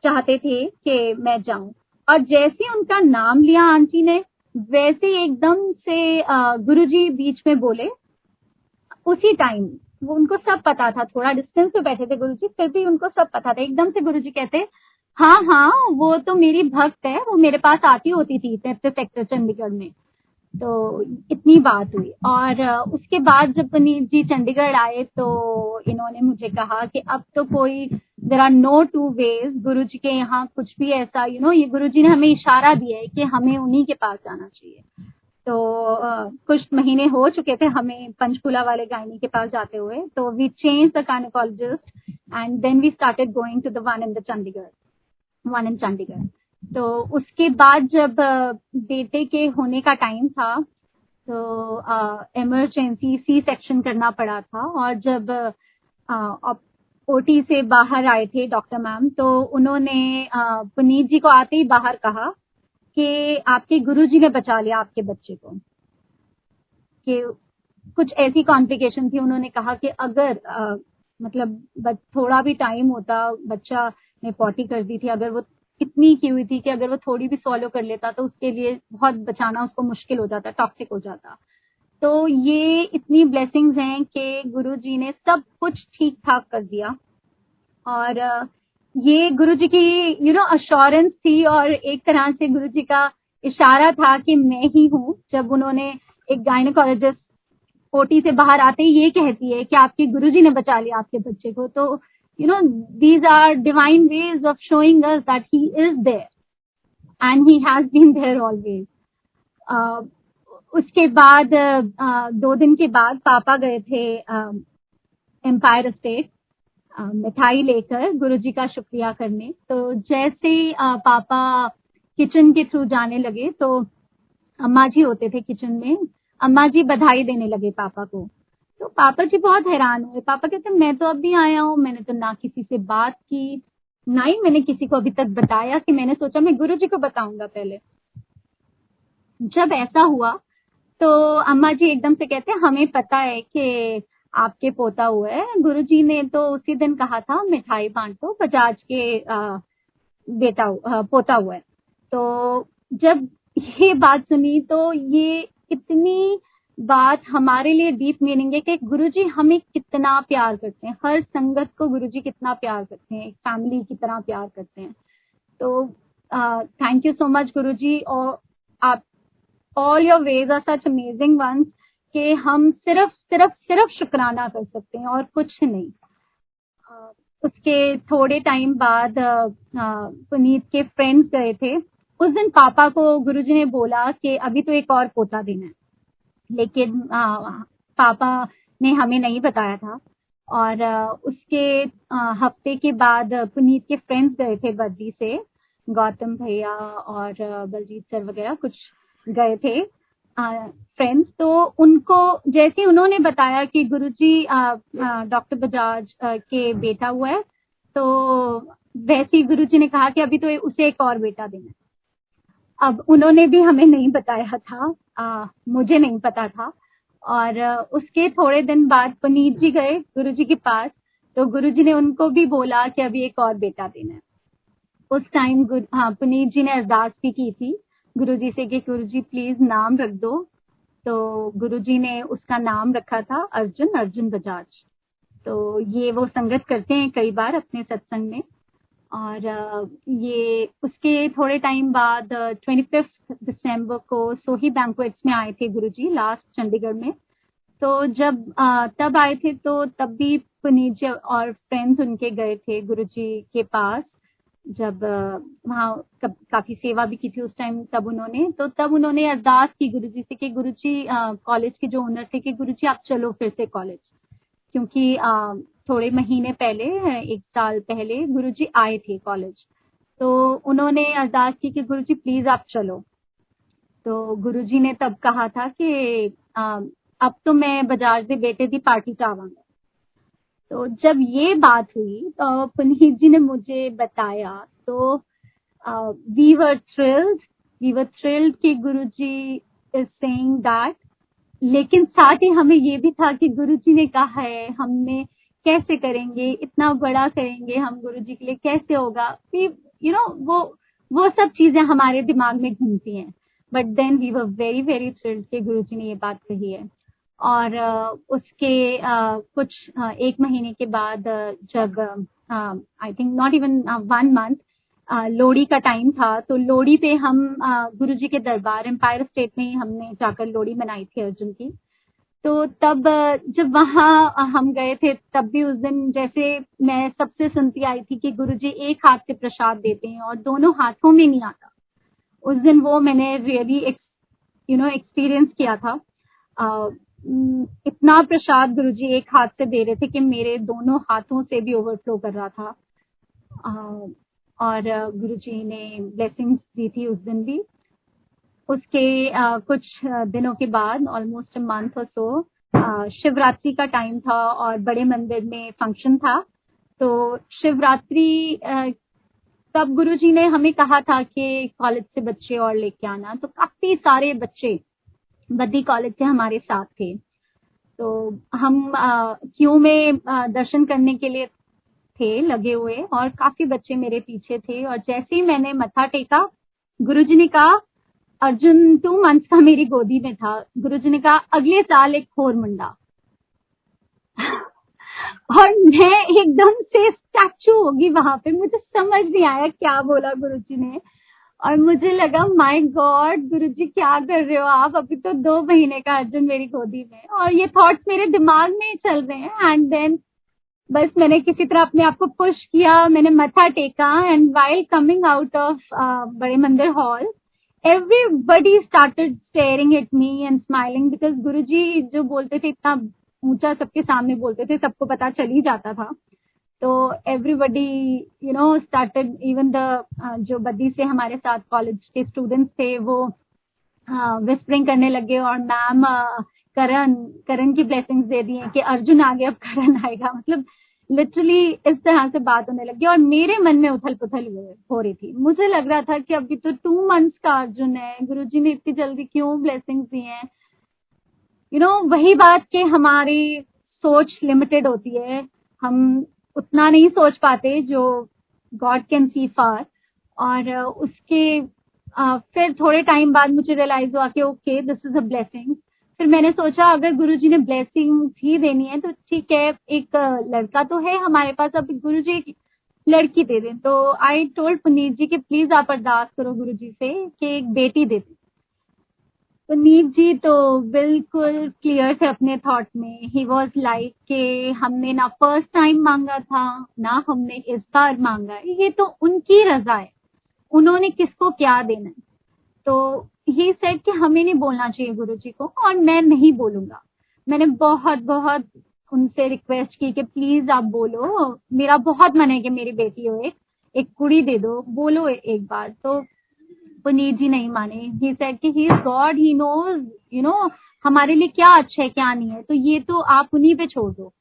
चाहते थे कि मैं जाऊं। और जैसे उनका नाम लिया आंटी ने, वैसे एकदम से गुरुजी बीच में बोले। उसी टाइम वो उनको सब पता था, थोड़ा डिस्टेंस पे बैठे थे गुरुजी, फिर भी उनको सब पता था। एकदम से गुरुजी कहते, हाँ वो तो मेरी भक्त है, वो मेरे पास आती होती थी 33 सेक्टर चंडीगढ़ में। तो इतनी बात हुई। और उसके बाद जब पुनीत जी चंडीगढ़ आए तो इन्होंने मुझे कहा कि अब तो कोई there are no two ways, Guru ji के यहाँ कुछ भी ऐसा ये गुरु जी ने हमें इशारा दिया है कि हमें उन्हीं के पास जाना चाहिए। तो कुछ महीने हो चुके थे हमें पंचकूला वाले गायनी के पास जाते हुए, तो we change the gynaecologist and then we started going to the one in Chandigarh. तो उसके बाद जब बेटे के होने का टाइम था तो इमरजेंसी सी सेक्शन करना पड़ा था। और जब ओटी से बाहर आए थे डॉक्टर मैम, तो उन्होंने पुनीत जी को आते ही बाहर कहा कि आपके गुरुजी ने बचा लिया आपके बच्चे को, कि कुछ ऐसी कॉम्प्लिकेशन थी। उन्होंने कहा कि अगर मतलब थोड़ा भी टाइम होता, बच्चा ने पॉटी कर दी थी, अगर वो इतनी की हुई थी कि अगर वो थोड़ी भी सॉलो कर लेता तो उसके लिए बहुत बचाना उसको मुश्किल हो जाता, टॉक्सिक हो जाता। तो ये इतनी ब्लेसिंग्स हैं कि गुरुजी ने सब कुछ ठीक ठाक कर दिया। और ये गुरुजी की अश्योरेंस थी, और एक तरह से गुरुजी का इशारा था कि मैं ही हूँ। जब उन्होंने एक गायनेकोलॉजिस्ट ओटी से बाहर आते ही ये कहती है कि आपके गुरुजी ने बचा लिया आपके बच्चे को, तो these are divine ways of showing us that he is there and he has been there always. उसके बाद 2 दिन के बाद पापा गए थे एम्पायर स्टेट मिठाई लेकर गुरुजी का शुक्रिया करने। तो जैसे पापा किचन के थ्रू जाने लगे तो अम्मा जी होते थे किचन में, अम्मा जी बधाई देने लगे पापा को। तो पापा जी बहुत हैरान हुए। पापा कहते मैं तो अभी आया हूँ, मैंने तो ना किसी से बात की, ना ही मैंने किसी को अभी तक बताया, कि मैंने सोचा मैं गुरुजी को बताऊंगा पहले। जब ऐसा हुआ तो अम्मा जी एकदम से कहते हमें पता है कि आपके पोता हुआ है, गुरुजी ने तो उसी दिन कहा था मिठाई बांटो, बजाज के पोता हुआ है। तो जब ये बात सुनी तो ये इतनी बात हमारे लिए डीप मीनिंग है कि गुरुजी हमें कितना प्यार करते हैं, हर संगत को गुरुजी कितना प्यार करते हैं, एक फैमिली की तरह प्यार करते हैं। तो thank you so much Guruji, और आप all your ways are such amazing ones कि हम सिर्फ शुक्राना कर सकते हैं और कुछ नहीं। उसके थोड़े टाइम बाद पुनीत के फ्रेंड्स गए थे। उस दिन पापा को गुरुजी ने बोला कि अभी तो एक और पोता देना है, लेकिन पापा ने हमें नहीं बताया था। और उसके हफ्ते के बाद पुनीत के फ्रेंड्स गए थे बद्दी से, गौतम भैया और बलजीत सर वगैरह कुछ गए थे फ्रेंड्स। तो उनको जैसे उन्होंने बताया कि गुरुजी डॉक्टर बजाज के बेटा हुआ है, तो वैसे ही गुरुजी ने कहा कि अभी तो उसे एक और बेटा देना है। अब उन्होंने भी हमें नहीं बताया था, मुझे नहीं पता था। और उसके थोड़े दिन बाद पुनीत जी गए गुरुजी के पास, तो गुरुजी ने उनको भी बोला कि अभी एक और बेटा देना है। उस टाइम पुनीत जी ने अरदास भी की थी गुरुजी से कि गुरुजी प्लीज नाम रख दो। तो गुरुजी ने उसका नाम रखा था अर्जुन बजाज। तो ये वो संगत करते हैं कई बार अपने सत्संग में। और ये उसके थोड़े टाइम बाद 25 दिसंबर को सोही बैंक्वेट्स में आए थे गुरुजी लास्ट चंडीगढ़ में। तो जब तब आए थे तो तब भी पुनीत जी और फ्रेंड्स उनके गए थे गुरुजी के पास, जब वहाँ काफी सेवा भी की थी उस टाइम। तब उन्होंने अरदास की गुरुजी से कि गुरुजी कॉलेज के जो ओनर थे कि गुरुजी आप चलो फिर से कॉलेज, क्योंकि थोड़े महीने पहले 1 साल पहले गुरुजी आए थे कॉलेज। तो उन्होंने अरदास की कि गुरुजी प्लीज आप चलो। तो गुरुजी ने तब कहा था कि अब तो मैं बजाज दे बेटे दी पार्टी चाहूंगा। तो जब ये बात हुई तो पुनीत जी ने मुझे बताया, तो वी वर थ्रिल्ड कि गुरुजी इज सेइंग दैट। लेकिन साथ ही हमें ये भी था कि गुरुजी ने कहा है, हमने कैसे करेंगे, इतना बड़ा करेंगे हम गुरुजी के लिए, कैसे होगा, वो सब चीजें हमारे दिमाग में घूमती हैं। But then we were very very thrilled कि गुरुजी ने ये बात कही है। और उसके कुछ 1 महीने के बाद जब I think not even 1 month Lohri का टाइम था, तो लोहड़ी पे हम गुरुजी के दरबार एम्पायर स्टेट में ही हमने जाकर लोहड़ी मनाई थी अर्जुन की। तो तब जब वहां हम गए थे, तब भी उस दिन जैसे मैं सबसे सुनती आई थी कि गुरुजी एक हाथ से प्रसाद देते हैं और दोनों हाथों में नहीं आता। उस दिन वो मैंने रियली एक्सपीरियंस किया था। इतना प्रसाद गुरुजी एक हाथ से दे रहे थे कि मेरे दोनों हाथों से भी ओवरफ्लो कर रहा था। और गुरुजी ने ब्लेसिंग्स दी थी उस दिन भी। उसके कुछ दिनों के बाद, ऑलमोस्ट अ मंथ और सो, शिवरात्रि का टाइम था और बड़े मंदिर में फंक्शन था। तो शिवरात्रि तब गुरुजी ने हमें कहा था कि कॉलेज से बच्चे और लेके आना, तो काफी सारे बच्चे बद्दी कॉलेज से हमारे साथ थे। तो हम क्यू में दर्शन करने के लिए थे लगे हुए और काफी बच्चे मेरे पीछे थे। और जैसे ही मैंने मत्था टेका, गुरुजी ने कहा, अर्जुन 2 मंथ्स का मेरी गोदी में था, गुरुजी ने कहा अगले साल एक खोर मुंडा। और मैं एकदम से स्टैचू होगी वहां पे, मुझे समझ नहीं आया क्या बोला गुरुजी ने। और मुझे लगा माय गॉड गुरुजी क्या कर रहे हो आप, अभी तो 2 महीने का अर्जुन मेरी गोदी में। और ये थॉट्स मेरे दिमाग में ही चल रहे हैं। एंड देन बस मैंने किसी तरह अपने आप को पुश किया, मैंने मत्था टेका। And while coming out of बड़े मंदिर hall, everybody started staring at me and smiling because गुरुजी जो बोलते थे इतना ऊंचा सबके सामने बोलते थे, सबको पता चल ही जाता था। तो everybody started, even the जो बद्दी से हमारे साथ कॉलेज के स्टूडेंट्स थे वो विस्परिंग करने लगे। और मैम करण की ब्लेसिंग्स दे दी कि अर्जुन आ गया, अब करण आएगा। मतलब लिटरली इस तरह से बात होने लगी और मेरे मन में उथल पुथल हो रही थी। मुझे लग रहा था कि अभी तो 2 मंथ्स का अर्जुन है, गुरुजी ने इतनी जल्दी क्यों ब्लेसिंग्स दी हैं। वही बात कि हमारी सोच लिमिटेड होती है, हम उतना नहीं सोच पाते जो गॉड कैन सी फार। और उसके फिर थोड़े टाइम बाद मुझे रियलाइज हुआ कि okay this is a blessing. फिर मैंने सोचा अगर गुरुजी ने ब्लेसिंग ही देनी है तो ठीक है, एक लड़का तो है हमारे पास, अब गुरुजी एक लड़की दे दें। तो आई टोल्ड पुनीत जी कि प्लीज आप अरदास करो गुरुजी से कि एक बेटी दे दें। पुनीत जी तो बिल्कुल क्लियर थे अपने थॉट में। ही वॉज लाइक कि हमने ना फर्स्ट टाइम मांगा था ना हमने इस बार मांगा है, ये तो उनकी रजा है, उन्होंने किसको क्या देना है। तो ही सेड कि हमें नहीं बोलना चाहिए गुरुजी को, और मैं नहीं बोलूंगा। मैंने बहुत बहुत उनसे रिक्वेस्ट की कि प्लीज आप बोलो, मेरा बहुत मन है कि मेरी बेटी हो, एक कुड़ी दे दो, बोलो एक बार। तो पुनीत जी नहीं माने। ही सेड कि he is God, he knows हमारे लिए क्या अच्छा है क्या नहीं है, तो ये तो आप उन्हीं पे छोड़ दो।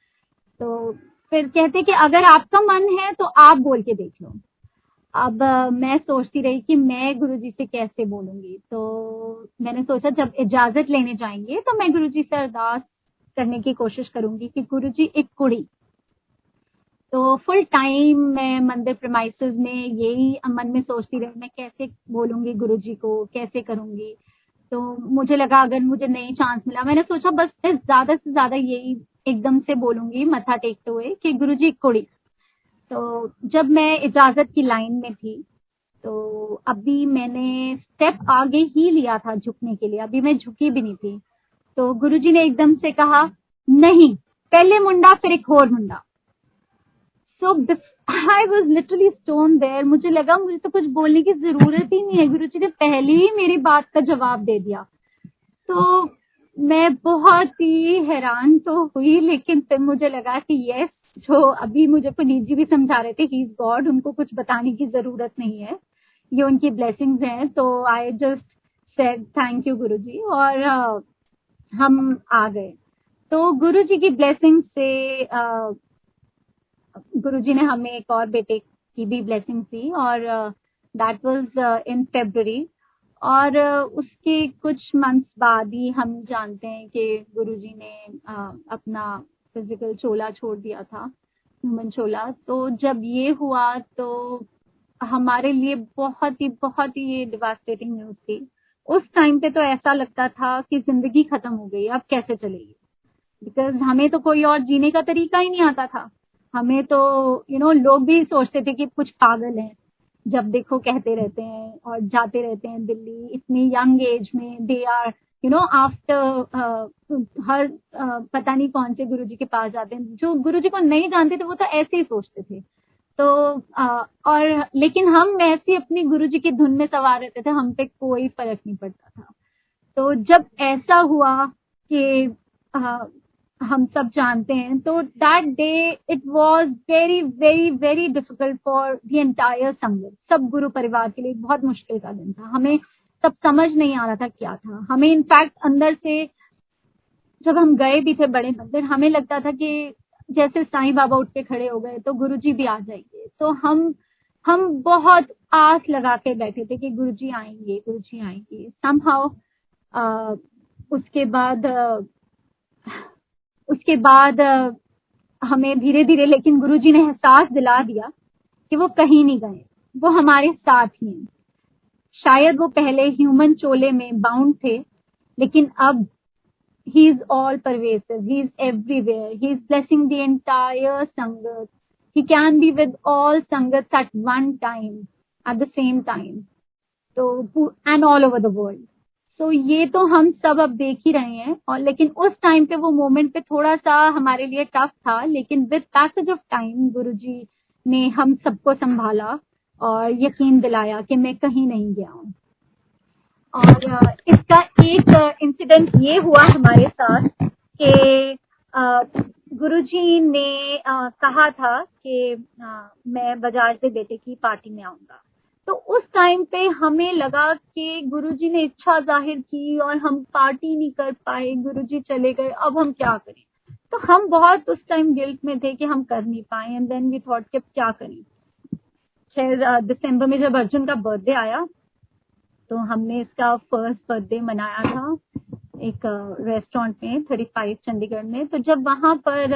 तो फिर कहते कि अगर आपका मन है तो आप बोल के देख लो। अब मैं सोचती रही कि मैं गुरुजी से कैसे बोलूंगी। तो मैंने सोचा जब इजाजत लेने जाएंगे तो मैं गुरुजी से अरदास करने की कोशिश करूंगी कि गुरुजी एक कुड़ी। तो फुल टाइम मैं मंदिर प्रेमाइसेस में यही मन में सोचती रही, मैं कैसे बोलूंगी गुरुजी को, कैसे करूंगी। तो मुझे लगा अगर मुझे नहीं चांस मिला, मैंने सोचा बस ज्यादा से ज्यादा यही एकदम से बोलूंगी मत्था टेकते हुए कि गुरुजी एक कुड़ी। तो जब मैं इजाजत की लाइन में थी तो अभी मैंने स्टेप आगे ही लिया था झुकने के लिए, अभी मैं झुकी भी नहीं थी। तो गुरुजी ने एकदम से कहा नहीं, पहले मुंडा फिर एक और मुंडा। So I was literally stone there. मुझे लगा मुझे तो कुछ बोलने की जरूरत ही नहीं है, गुरुजी ने पहले ही मेरी बात का जवाब दे दिया। तो मैं बहुत ही हैरान तो हुई, लेकिन फिर मुझे लगा कि यस, जो अभी मुझे पुनीत जी भी समझा रहे थे, ही इज गॉड, उनको कुछ बताने की जरूरत नहीं है, ये उनकी ब्लेसिंग्स हैं। तो I just said thank you Guruji, और हम आ गए। तो गुरुजी की ब्लेसिंग से गुरुजी ने हमें एक और बेटे की भी ब्लेसिंग दी, और दैट वाज इन February। और उसके कुछ मंथ्स बाद ही हम जानते हैं कि गुरुजी ने अपना फिजिकल चोला छोड़ दिया था, ह्यूमन चोला। तो जब ये हुआ तो हमारे लिए बहुत ही ये डिवास्टेटिंग न्यूज थी। उस टाइम पे तो ऐसा लगता था कि जिंदगी खत्म हो गई, अब कैसे चलेगी, बिकॉज हमें तो कोई और जीने का तरीका ही नहीं आता था। हमें तो लोग भी सोचते थे कि कुछ पागल हैं, जब देखो कहते रहते हैं और जाते रहते हैं दिल्ली इतनी यंग एज में। दे आर आफ्टर हर पता नहीं कौन से गुरुजी के पास जाते हैं। जो गुरुजी को नहीं जानते थे वो तो ऐसे ही सोचते थे। तो और लेकिन हम ऐसे अपनी गुरुजी की धुन में सवार रहते थे, हम पे कोई फर्क नहीं पड़ता था। तो जब ऐसा हुआ कि हम सब जानते हैं, तो that day it was very very very difficult for the entire संगत। सब गुरु परिवार के लिए बहुत मुश्किल का दिन था। हमें तब समझ नहीं आ रहा था क्या था। हमें इनफैक्ट अंदर से जब हम गए भी थे बड़े मंदिर, हमें लगता था कि जैसे साईं बाबा उठ के खड़े हो गए तो गुरुजी भी आ जाएंगे। तो हम बहुत आस लगा के बैठे थे कि गुरुजी आएंगे, गुरुजी आएंगे। समहाउ उसके बाद हमें धीरे धीरे लेकिन गुरुजी ने एहसास दिला दिया कि वो कहीं नहीं गए, वो हमारे साथ ही हैं। शायद वो पहले ह्यूमन चोले में बाउंड थे, लेकिन अब he is all pervasive, he is everywhere, he is blessing the entire sangat. He can be with all sangats at one time, at the same time, so and all over the world. So ये तो हम सब अब देख ही रहे हैं। और लेकिन उस टाइम पे वो मोमेंट पे थोड़ा सा हमारे लिए टफ था, लेकिन विद पैसेज ऑफ टाइम गुरुजी ने हम सबको संभाला और यकीन दिलाया कि मैं कहीं नहीं गया हूँ। और इसका एक इंसिडेंट ये हुआ हमारे साथ कि गुरुजी ने कहा था कि मैं बजाज दे बेटे की पार्टी में आऊंगा। तो उस टाइम पे हमें लगा कि गुरुजी ने इच्छा जाहिर की और हम पार्टी नहीं कर पाए, गुरुजी चले गए, अब हम क्या करें। तो हम बहुत उस टाइम गिल्ट में थे कि हम कर नहीं पाए। एंड देन वी थॉट कि क्या करें। खैर दिसंबर में जब अर्जुन का बर्थडे आया तो हमने इसका फर्स्ट बर्थडे मनाया था एक रेस्टोरेंट में 35 चंडीगढ़ में। तो जब वहां पर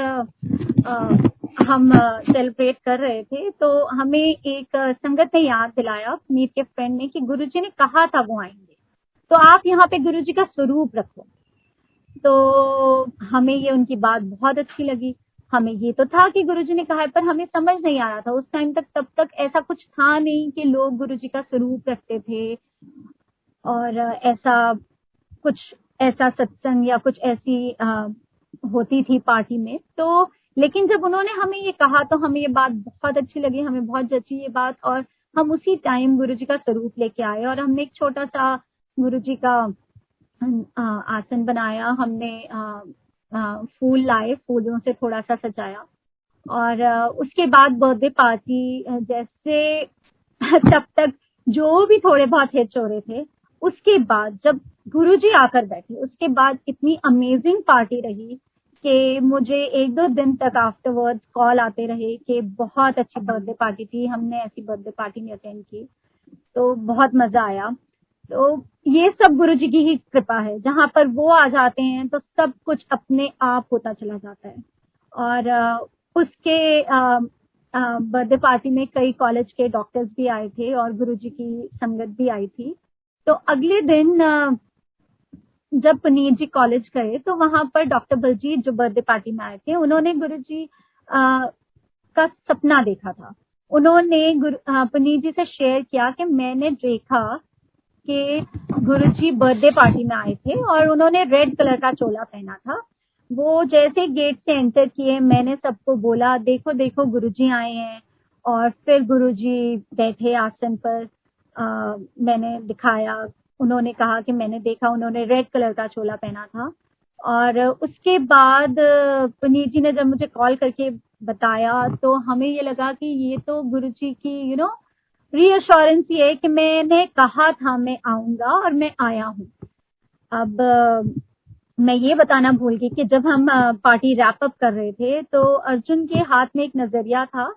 हम सेलिब्रेट कर रहे थे तो हमें एक संगत ने याद दिलाया, मीत के फ्रेंड ने, कि गुरुजी ने कहा था वो आएंगे, तो आप यहाँ पे गुरुजी का स्वरूप रखो। तो हमें ये उनकी बात बहुत अच्छी लगी। हमें ये तो था कि गुरुजी ने कहा है, पर हमें समझ नहीं आ रहा था उस टाइम तक, तब तक ऐसा कुछ था नहीं कि लोग गुरुजी का स्वरूप रखते थे और ऐसा सत्संग या कुछ ऐसी होती थी पार्टी में। तो लेकिन जब उन्होंने हमें ये कहा तो हमें ये बात बहुत अच्छी लगी, हमें बहुत जची ये बात। और हम उसी टाइम गुरुजी का स्वरूप लेके आए और हमने एक छोटा सा गुरुजी का आसन बनाया। हमने फूल लाए, फूलों से थोड़ा सा सजाया और उसके बाद बर्थडे पार्टी जैसे तब तक जो भी थोड़े बहुत हिच हो रहे थे, उसके बाद जब गुरुजी आकर बैठे उसके बाद इतनी अमेजिंग पार्टी रही कि मुझे 1-2 दिन तक आफ्टरवर्ड्स कॉल आते रहे कि बहुत अच्छी बर्थडे पार्टी थी, हमने ऐसी बर्थडे पार्टी नहीं अटेंड की, तो बहुत मजा आया। तो ये सब गुरुजी की ही कृपा है, जहां पर वो आ जाते हैं तो सब कुछ अपने आप होता चला जाता है। और उसके बर्थडे पार्टी में कई कॉलेज के डॉक्टर्स भी आए थे और गुरुजी की संगत भी आई थी। तो अगले दिन जब पुनीत जी कॉलेज गए तो वहां पर डॉक्टर बलजीत जो बर्थडे पार्टी में आए थे, उन्होंने गुरुजी का सपना देखा था। उन्होंने पुनीत जी से शेयर किया कि मैंने देखा कि गुरुजी बर्थडे पार्टी में आए थे और उन्होंने रेड कलर का चोला पहना था। वो जैसे गेट से एंटर किए, मैंने सबको बोला देखो देखो गुरुजी आए हैं। और फिर गुरुजी बैठे आसन पर, मैंने दिखाया, उन्होंने कहा कि मैंने देखा, उन्होंने रेड कलर का चोला पहना था। और उसके बाद पुनीत जी ने जब मुझे कॉल करके बताया तो हमें ये लगा कि ये तो गुरुजी की रीअश्योरेंस ये है कि मैंने कहा था मैं आऊंगा और मैं आया हूँ। अब मैं ये बताना भूल गई कि जब हम पार्टी रैप अप कर रहे थे तो अर्जुन के हाथ में एक नजरिया था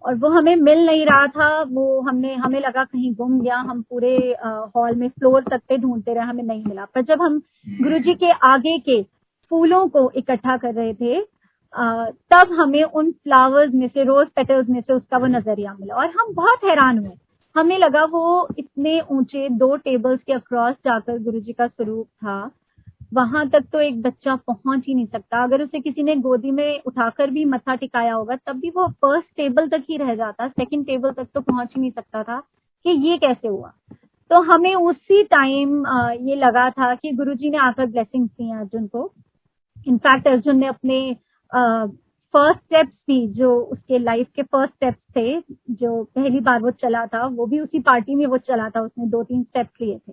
और वो हमें मिल नहीं रहा था। वो हमें लगा कहीं गुम गया। हम पूरे हॉल में फ्लोर तक पे ढूंढते रहे, हमें नहीं मिला। पर जब हम गुरुजी के आगे के फूलों को इकट्ठा कर रहे थे तब हमें उन फ्लावर्स में से, रोज पेटल्स में से उसका वो नजरिया मिला और हम बहुत हैरान हुए। हमें लगा वो इतने ऊंचे 2 टेबल्स के अक्रॉस जाकर गुरुजी का स्वरूप था। वहां तक तो एक बच्चा पहुंच ही नहीं सकता। अगर उसे किसी ने गोदी में उठाकर भी मत्था टिकाया होगा तब भी वो फर्स्ट टेबल तक ही रह जाता, सेकंड टेबल तक तो पहुंच ही नहीं सकता था कि ये कैसे हुआ। तो हमें उसी टाइम ये लगा था कि गुरुजी ने आकर ब्लेसिंग्स दी हैं अर्जुन को। इनफैक्ट अर्जुन ने अपने फर्स्ट स्टेप्स भी, जो उसके लाइफ के फर्स्ट स्टेप्स थे, जो पहली बार वो चला था, वो भी उसी पार्टी में वो चला था, उसने 2-3 स्टेप्स लिए थे।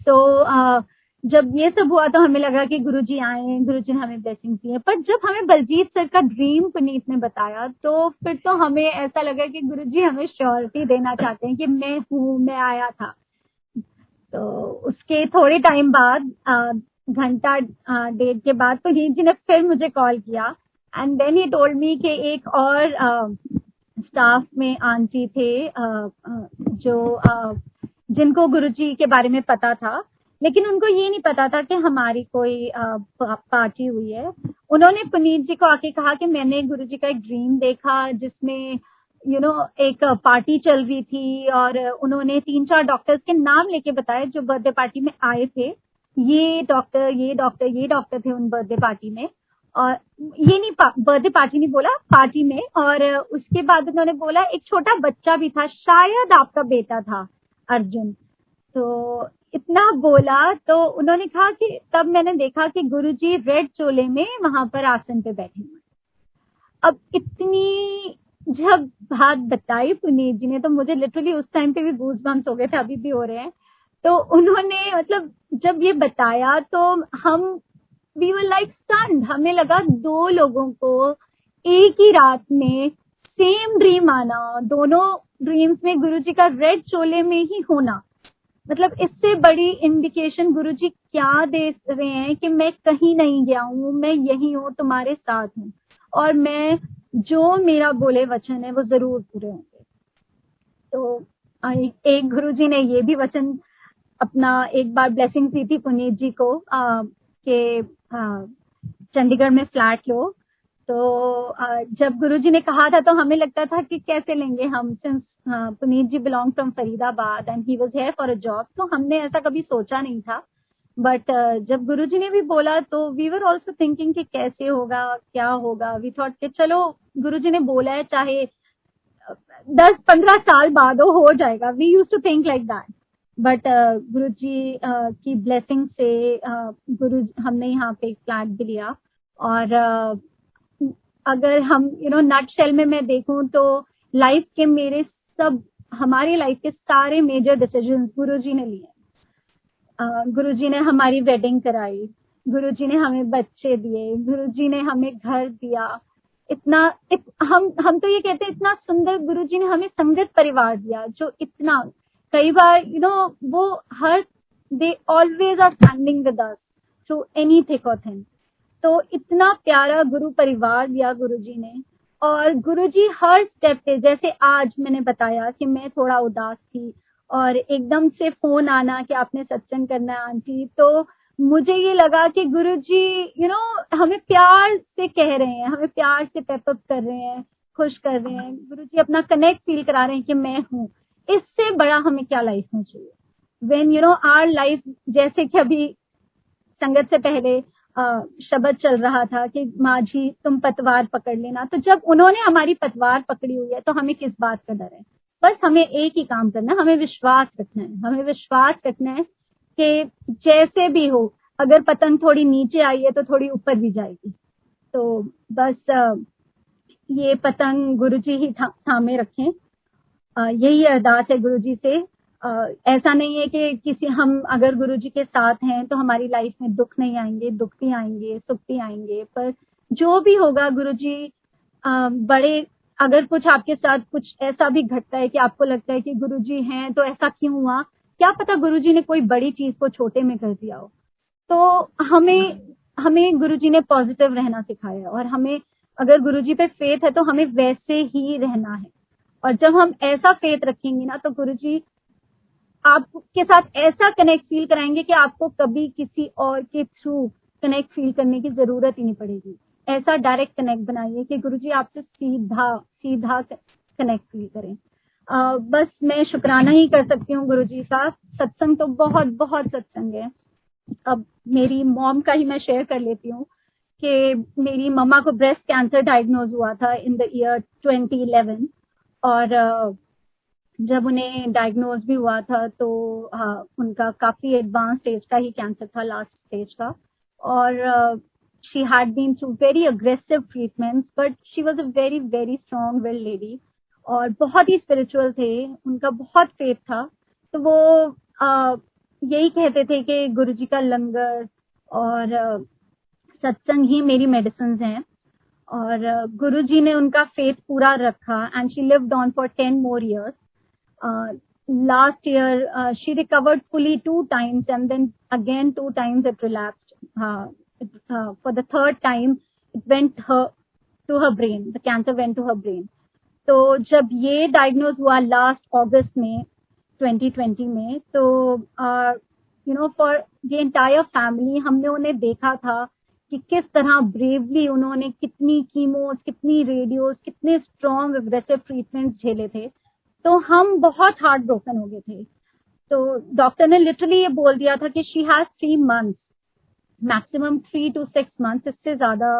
तो जब ये सब हुआ तो हमें लगा कि गुरुजी आए, गुरुजी ने हमें ब्लेसिंग दी है। पर जब हमें बलजीत सर का ड्रीम पुनीत ने बताया तो फिर तो हमें ऐसा लगा कि गुरुजी हमें श्योरिटी देना चाहते हैं कि मैं हूँ, मैं आया था। तो उसके थोड़े टाइम बाद, घंटा 1.5 के बाद, पुनीत जी ने फिर मुझे कॉल किया and then he told me कि एक और स्टाफ में आंटी थे जो जिनको गुरुजी के बारे में पता था, लेकिन उनको ये नहीं पता था कि हमारी कोई पार्टी हुई है। उन्होंने पुनीत जी को आके कहा कि मैंने गुरुजी का एक ड्रीम देखा जिसमें एक पार्टी चल रही थी, और उन्होंने 3-4 डॉक्टर्स के नाम लेके बताए जो बर्थडे पार्टी में आए थे। ये डॉक्टर, ये डॉक्टर, ये डॉक्टर थे उन बर्थडे पार्टी में। और ये नहीं, बर्थडे पार्टी नहीं बोला, पार्टी में। और उसके बाद उन्होंने बोला एक छोटा बच्चा भी था, शायद आपका बेटा था अर्जुन। तो इतना बोला तो उन्होंने कहा कि तब मैंने देखा कि गुरुजी रेड चोले में वहां पर आसन पे बैठे हुए। अब इतनी जब बात बताई पुनीत जी ने तो मुझे लिटरली उस टाइम पे भी गूज़बम्प्स हो गए थे, अभी भी हो रहे हैं। तो उन्होंने मतलब जब ये बताया तो हम वी वर लाइक स्टन्ड। हमें लगा 2 लोगों को एक ही रात में सेम ड्रीम आना, दोनों ड्रीम्स में गुरुजी का रेड चोले में ही होना। मतलब इससे बड़ी इंडिकेशन गुरुजी क्या दे रहे हैं कि मैं कहीं नहीं गया हूँ, मैं यही हूँ, तुम्हारे साथ हूँ, और मैं जो मेरा बोले वचन है वो जरूर पूरे होंगे। तो एक गुरुजी ने ये भी वचन अपना एक बार ब्लेसिंग दी थी पुनीत जी को कि चंडीगढ़ में फ्लैट लो। तो जब गुरुजी ने कहा था तो हमें लगता था कि कैसे लेंगे हम, since Puneet ji belong from Faridabad and he was here for a job, तो हमने ऐसा कभी सोचा नहीं था। बट जब गुरुजी ने भी बोला तो वी वर ऑल्सो थिंकिंग कि कैसे होगा, क्या होगा। वी थॉट कि चलो गुरुजी ने बोला है, चाहे 10-15 साल बाद हो जाएगा। We use to think like that. But Guruji की ब्लेसिंग से हमने यहाँ पे एक फ्लैट भी लिया। और अगर हम नटशेल में मैं देखूं तो लाइफ के मेरे सब, हमारी लाइफ के सारे मेजर डिसीजन गुरुजी ने लिए। गुरुजी ने हमारी वेडिंग कराई, गुरुजी ने हमें बच्चे दिए, गुरुजी ने हमें घर दिया। हम तो ये कहते हैं इतना सुंदर गुरुजी ने हमें संगत परिवार दिया, जो इतना कई बार वो हर they always are standing with us through any thick और थिन। तो इतना प्यारा गुरु परिवार दिया गुरुजी ने। और गुरुजी हर स्टेप पे, जैसे आज मैंने बताया कि मैं थोड़ा उदास थी और एकदम से फोन आना कि आपने सत्संग करना है आंटी, तो मुझे ये लगा कि गुरुजी हमें प्यार से कह रहे हैं, हमें प्यार से पेप अप कर रहे हैं, खुश कर रहे हैं। गुरुजी अपना कनेक्ट फील करा रहे हैं कि मैं हूँ। इससे बड़ा हमें क्या लाइफ में चाहिए। व्हेन आवर लाइफ, जैसे कि अभी संगत से पहले शब्द चल रहा था कि माझी तुम पतवार पकड़ लेना, तो जब उन्होंने हमारी पतवार पकड़ी हुई है तो हमें किस बात का डर है। बस हमें एक ही काम करना है, हमें विश्वास रखना है। हमें विश्वास रखना है कि जैसे भी हो, अगर पतंग थोड़ी नीचे आई है तो थोड़ी ऊपर भी जाएगी। तो बस ये पतंग गुरुजी ही थामे रखें। यही अरदास है गुरुजी से। ऐसा नहीं है कि किसी हम अगर गुरुजी के साथ हैं तो हमारी लाइफ में दुख नहीं आएंगे, दुख भी आएंगे, सुख भी आएंगे। पर जो भी होगा गुरुजी बड़े, अगर कुछ आपके साथ कुछ ऐसा भी घटता है कि आपको लगता है कि गुरुजी हैं तो ऐसा क्यों हुआ, क्या पता गुरुजी ने कोई बड़ी चीज को छोटे में कर दिया हो। तो हमें गुरुजी ने पॉजिटिव रहना सिखाया, और हमें अगर गुरुजी पे फेथ है तो हमें वैसे ही रहना है। और जब हम ऐसा फेथ रखेंगे ना तो गुरुजी आपके साथ ऐसा कनेक्ट फील कराएंगे कि आपको कभी किसी और के थ्रू कनेक्ट फील करने की जरूरत ही नहीं पड़ेगी। ऐसा डायरेक्ट कनेक्ट बनाइए कि गुरुजी आपसे सीधा कनेक्ट फील करें। बस मैं शुक्राना ही कर सकती हूँ गुरुजी का। सत्संग तो बहुत बहुत सत्संग है, अब मेरी मॉम का ही मैं शेयर कर लेती हूँ कि मेरी मम्मा को ब्रेस्ट कैंसर डायग्नोज हुआ था इन द ईयर 2011 और जब उन्हें डायग्नोज भी हुआ था तो उनका काफी एडवांस स्टेज का ही कैंसर था, लास्ट स्टेज का। और she had been through very aggressive treatments but she was a very very strong will lady और बहुत ही स्पिरिचुअल थे, उनका बहुत फेथ था। तो वो यही कहते थे कि गुरुजी का लंगर और सत्संग ही मेरी मेडिसिन हैं। और गुरुजी ने उनका फेथ पूरा रखा and she lived on for 10 more years. Last year she recovered fully 2 times and then again 2 times it relapsed. For the third time it went to her brain, the cancer went to her brain. तो जब ये डायग्नोज हुआ लास्ट अगस्त में 2020 में, तो फॉर द एंटायर फैमिली हमने उन्हें देखा था कि किस तरह ब्रेवली उन्होंने कितनी कीमोस, कितनी रेडियोस, कितने स्ट्रॉन्ग अग्रेसिव ट्रीटमेंट्स झेले थे। तो हम बहुत हार्ट ब्रोकन हो गए थे। तो डॉक्टर ने लिटरली ये बोल दिया था कि she has 3 months, maximum 3 to 6 months, इससे ज्यादा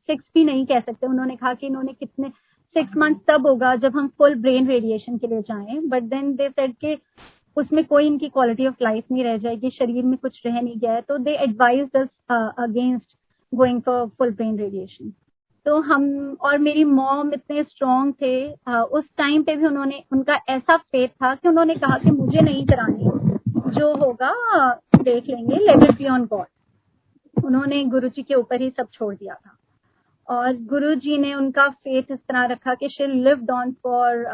6 भी नहीं कह सकते। उन्होंने कहा कि इन्होंने कितने 6 months तब होगा जब हम फुल ब्रेन रेडिएशन के लिए जाएं, बट देन दे सेड कि उसमें कोई इनकी क्वालिटी ऑफ लाइफ नहीं रह जाएगी, शरीर में कुछ रह नहीं गया है। तो they advised us against going for full brain radiation. तो हम और मेरी मॉम इतने स्ट्रॉन्ग थे, उस टाइम पे भी उनका ऐसा फेथ था कि उन्होंने कहा कि मुझे नहीं करानी, जो होगा देख लेंगे, let it be on God. उन्होंने गुरुजी के ऊपर ही सब छोड़ दिया था और गुरुजी ने उनका फेथ इस तरह रखा कि she lived on for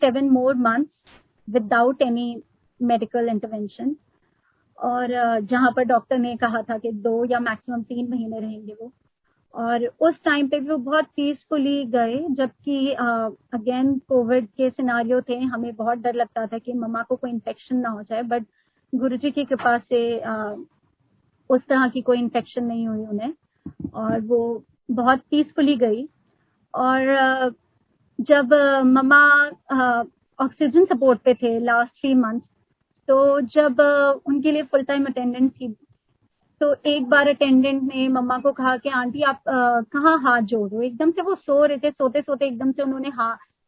7 more months without any medical intervention. और जहां पर डॉक्टर ने कहा था कि 2 या मैक्सिमम 3 महीने रहेंगे वो। और उस टाइम पे भी वो बहुत पीसफुली गए, जबकि अगेन कोविड के सिनारियो थे, हमें बहुत डर लगता था कि मम्मा को कोई इन्फेक्शन ना हो जाए, बट गुरुजी की कृपा से उस तरह की कोई इन्फेक्शन नहीं हुई उन्हें और वो बहुत पीसफुली गई। और जब मम्मा ऑक्सीजन सपोर्ट पे थे लास्ट 3 months, तो जब उनके लिए फुल टाइम अटेंडेंट थी, तो एक बार अटेंडेंट ने मम्मा को कहा कि आंटी आप कहाँ हाथ जोड़ रहे हो। एकदम से वो सो रहे थे, सोते सोते एकदम से उन्होंने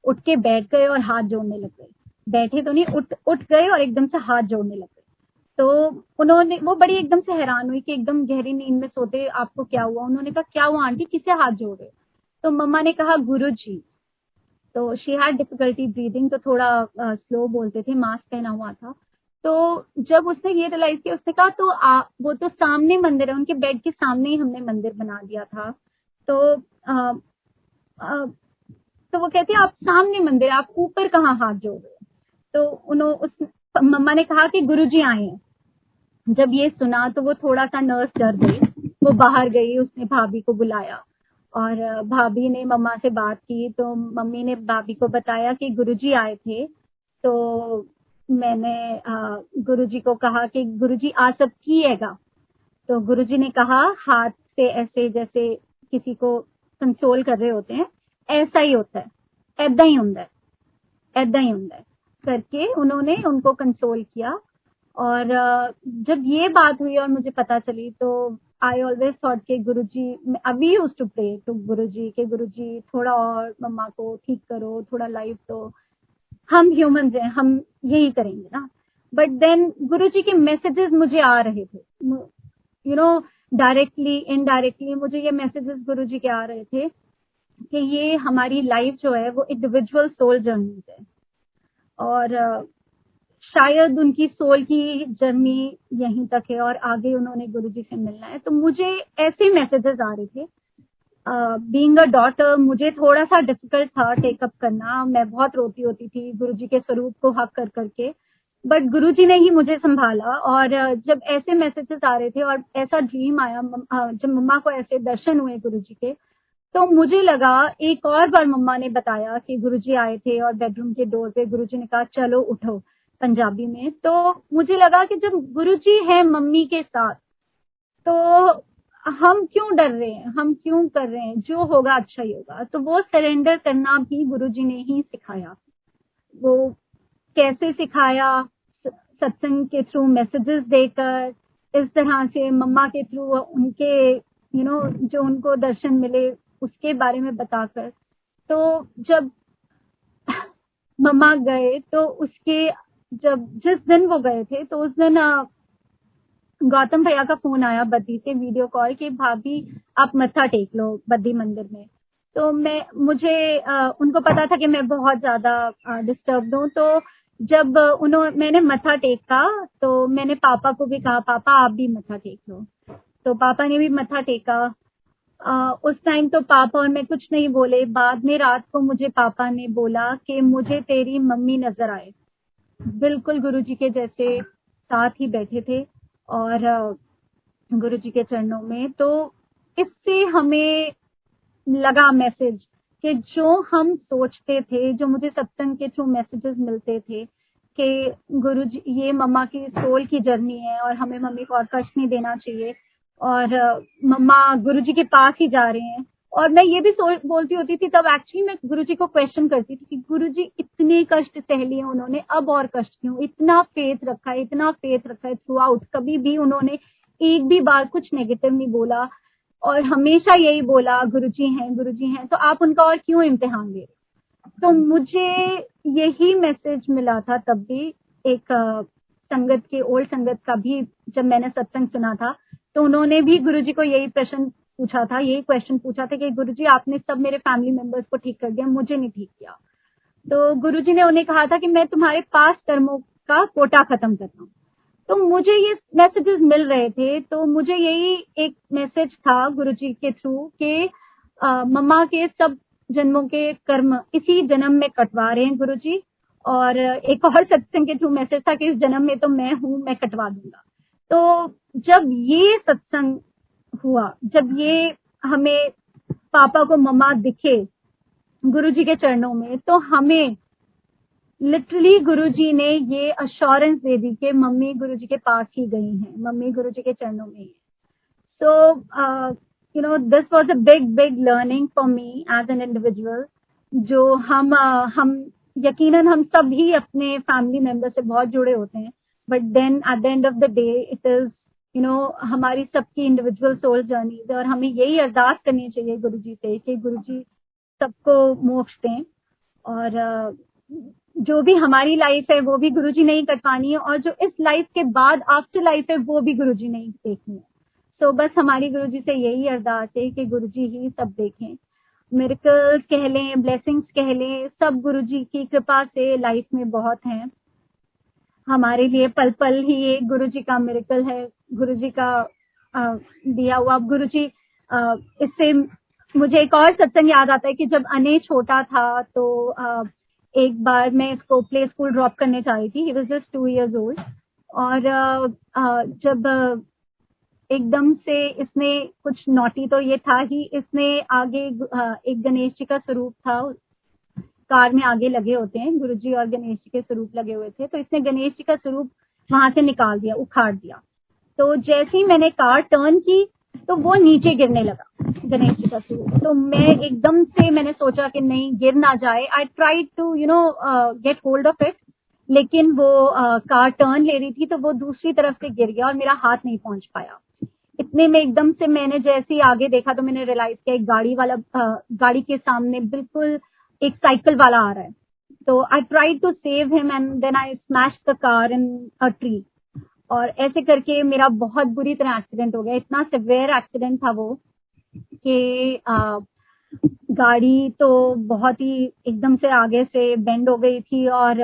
उठ के बैठ गए और हाथ जोड़ने लग गए। बैठे तो नहीं, उठ गए और एकदम से हाथ जोड़ने लग गए। तो वो बड़ी एकदम से हैरान हुई कि एकदम गहरी नींद में सोते आपको क्या हुआ। उन्होंने कहा क्या हुआ आंटी, किससे हाथ जोड़ रहे हो? तो मम्मा ने कहा गुरुजी। तो शी हैड डिफिकल्टी ब्रीदिंग, तो थोड़ा स्लो बोलते थे, मास्क पहना हुआ था। तो जब उसने ये रियलाइज किया, उसने कहा तो वो तो सामने मंदिर है, उनके बेड के सामने ही हमने मंदिर बना दिया था। तो तो वो कहते आप सामने मंदिर, आप ऊपर कहाँ हाथ जोड़ रहे हो? तो मम्मा ने कहा कि गुरुजी आए हैं। जब ये सुना तो वो थोड़ा सा नर्वस डर गई, वो बाहर गई, उसने भाभी को बुलाया और भाभी ने मम्मा से बात की। तो मम्मी ने भाभी को बताया कि गुरुजी आए थे। तो मैंने गुरुजी को कहा कि गुरुजी आ सब किएगा। तो गुरुजी ने कहा हाथ से ऐसे जैसे किसी को कंसोल कर रहे होते हैं, ऐसा ही होता है, ऐदा ही होता है, ऐदा ही होता है करके उन्होंने उनको कंसोल किया। और जब ये बात हुई और मुझे पता चली, तो आई ऑलवेज थॉट के गुरुजी, अभी यूज्ड टू प्रे टू गुरुजी के गुरुजी थोड़ा और मम्मा को ठीक करो, थोड़ा लाइफ दो, हम ह्यूमंस हैं, हम यही करेंगे ना। बट देन गुरुजी के मैसेजेस मुझे आ रहे थे, डायरेक्टली इनडायरेक्टली मुझे ये मैसेजेस गुरुजी के आ रहे थे कि ये हमारी लाइफ जो है वो इंडिविजुअल सोल जर्नी है और शायद उनकी सोल की जर्नी यहीं तक है और आगे उन्होंने गुरुजी से मिलना है। तो मुझे ऐसे मैसेजेस आ रहे थे। बीइंग अ डॉटर मुझे थोड़ा सा डिफिकल्ट था टेकअप करना, मैं बहुत रोती होती थी गुरुजी के स्वरूप को हक कर करके, बट गुरुजी ने ही मुझे संभाला। और जब ऐसे मैसेजेस आ रहे थे और ऐसा ड्रीम आया, जब मम्मा को ऐसे दर्शन हुए गुरुजी के, तो मुझे लगा एक और बार मम्मा ने बताया कि गुरुजी आए थे और बेडरूम के डोर पे गुरुजी ने कहा चलो उठो, पंजाबी में। तो मुझे लगा कि जब गुरुजी है मम्मी के साथ तो हम क्यों डर रहे हैं, हम क्यों कर रहे हैं, जो होगा अच्छा ही होगा। तो वो सरेंडर करना भी गुरुजी ने ही सिखाया। वो कैसे सिखाया? सत्संग के थ्रू मैसेजेस देकर, इस तरह से मम्मा के थ्रू उनके जो उनको दर्शन मिले उसके बारे में बताकर। तो जब मम्मा गए तो उसके जिस दिन वो गए थे तो उस दिन गौतम भैया का फोन आया बद्दी से, वीडियो कॉल, कि भाभी आप मत्था टेक लो बद्दी मंदिर में। तो मुझे उनको पता था कि मैं बहुत ज्यादा डिस्टर्ब्ड हूँ। तो जब मैंने मत्था टेका तो मैंने पापा को भी कहा पापा आप भी मत्था टेक लो। तो पापा ने भी मत्था टेका। उस टाइम तो पापा और मैं कुछ नहीं बोले। बाद में रात को मुझे पापा ने बोला कि मुझे तेरी मम्मी नजर आए, बिल्कुल गुरुजी के जैसे साथ ही बैठे थे और गुरुजी के चरणों में। तो इससे हमें लगा मैसेज कि जो हम सोचते थे, जो मुझे सत्संग के थ्रू मैसेजेस मिलते थे कि गुरुजी ये मम्मा की सोल की जर्नी है और हमें मम्मी को और कष्ट नहीं देना चाहिए और मम्मा गुरुजी के पास ही जा रहे हैं। और मैं ये भी बोलती होती थी तब, एक्चुअली मैं गुरुजी को क्वेश्चन करती थी कि गुरुजी इतने कष्ट सह लिए उन्होंने, अब और कष्ट क्यों? इतना फेथ रखा है, इतना फेथ रखा है थ्रू आउट, कभी भी उन्होंने एक भी बार कुछ नेगेटिव नहीं बोला और हमेशा यही बोला गुरुजी हैं, तो आप उनका और क्यों इम्तिहान ले? तो मुझे यही मैसेज मिला था तब भी, एक संगत के, ओल्ड संगत का भी, जब मैंने सत्संग सुना था तो उन्होंने भी गुरुजी को यही प्रश्न पूछा था, यही क्वेश्चन पूछा था कि गुरुजी आपने सब मेरे फैमिली मेंबर्स को ठीक कर दिया, मुझे नहीं ठीक किया। तो गुरुजी ने उन्हें कहा था कि मैं तुम्हारे पास्ट कर्मों का कोटा खत्म करता हूँ। तो मुझे ये मैसेजेस मिल रहे थे, तो मुझे यही एक मैसेज था गुरुजी के थ्रू कि मम्मा के सब जन्मों के कर्म इसी जन्म में कटवा रहे हैं गुरुजी। और एक और सत्संग के थ्रू मैसेज था कि इस जन्म में तो मैं हूँ, मैं कटवा दूंगा। तो जब ये सत्संग हुआ, जब ये हमें पापा को मम्मा दिखे गुरुजी के चरणों में, तो हमें लिटरली गुरुजी ने ये अश्योरेंस दे दी कि मम्मी गुरुजी के पास ही गई हैं, मम्मी गुरुजी के चरणों में ही है। So this was a big learning for me as an individual, जो हम यकीनन हम सभी अपने फैमिली मेंबर से बहुत जुड़े होते हैं, but then at the end of the day it is हमारी सबकी इंडिविजुअल सोल जर्नीज है और हमें यही अरदास करनी चाहिए गुरुजी से कि गुरुजी सबको मोक्ष दें। और जो भी हमारी लाइफ है वो भी गुरुजी ने ही कटवानी है और जो इस लाइफ के बाद आफ्टर लाइफ है वो भी गुरुजी ने ही देखनी है। तो बस हमारी गुरुजी से यही अरदास है कि गुरुजी ही सब देखें, मिरेकल्स कह लें, ब्लेसिंग्स कह लें, सब गुरुजी की कृपा से लाइफ में बहुत हैं हमारे लिए। पल पल ही एक गुरुजी का मिरेकल है, गुरुजी का दिया हुआ। गुरुजी इससे मुझे एक और सत्संग याद आता है कि जब अने छोटा था तो एक बार मैं इसको प्ले स्कूल ड्रॉप करने जा रही थी, he was just 2 years old। और जब एकदम से इसने कुछ नोटी तो ये था ही, इसने आगे एक गणेश जी का स्वरूप था, कार में आगे लगे होते हैं गुरुजी और गणेश जी के स्वरूप लगे हुए थे, तो इसने गणेश जी का स्वरूप वहां से निकाल दिया, उखाड़ दिया। तो जैसे ही मैंने कार टर्न की तो वो नीचे गिरने लगा गणेश जी का स्वरूप। तो मैं एकदम से मैंने सोचा कि नहीं गिर ना जाए, I try to get hold of it, लेकिन वो कार टर्न ले रही थी तो वो दूसरी तरफ से गिर गया और मेरा हाथ नहीं पहुंच पाया। इतने में एकदम से मैंने जैसे ही आगे देखा तो मैंने रियलाइज किया एक गाड़ी के सामने बिल्कुल एक साइकिल वाला आ रहा है। तो I try to save him and then I smash the car in a tree, और ऐसे करके मेरा बहुत बुरी तरह एक्सीडेंट हो गया। इतना सिवियर एक्सीडेंट था वो कि गाड़ी तो बहुत ही एकदम से आगे से बेंड हो गई थी और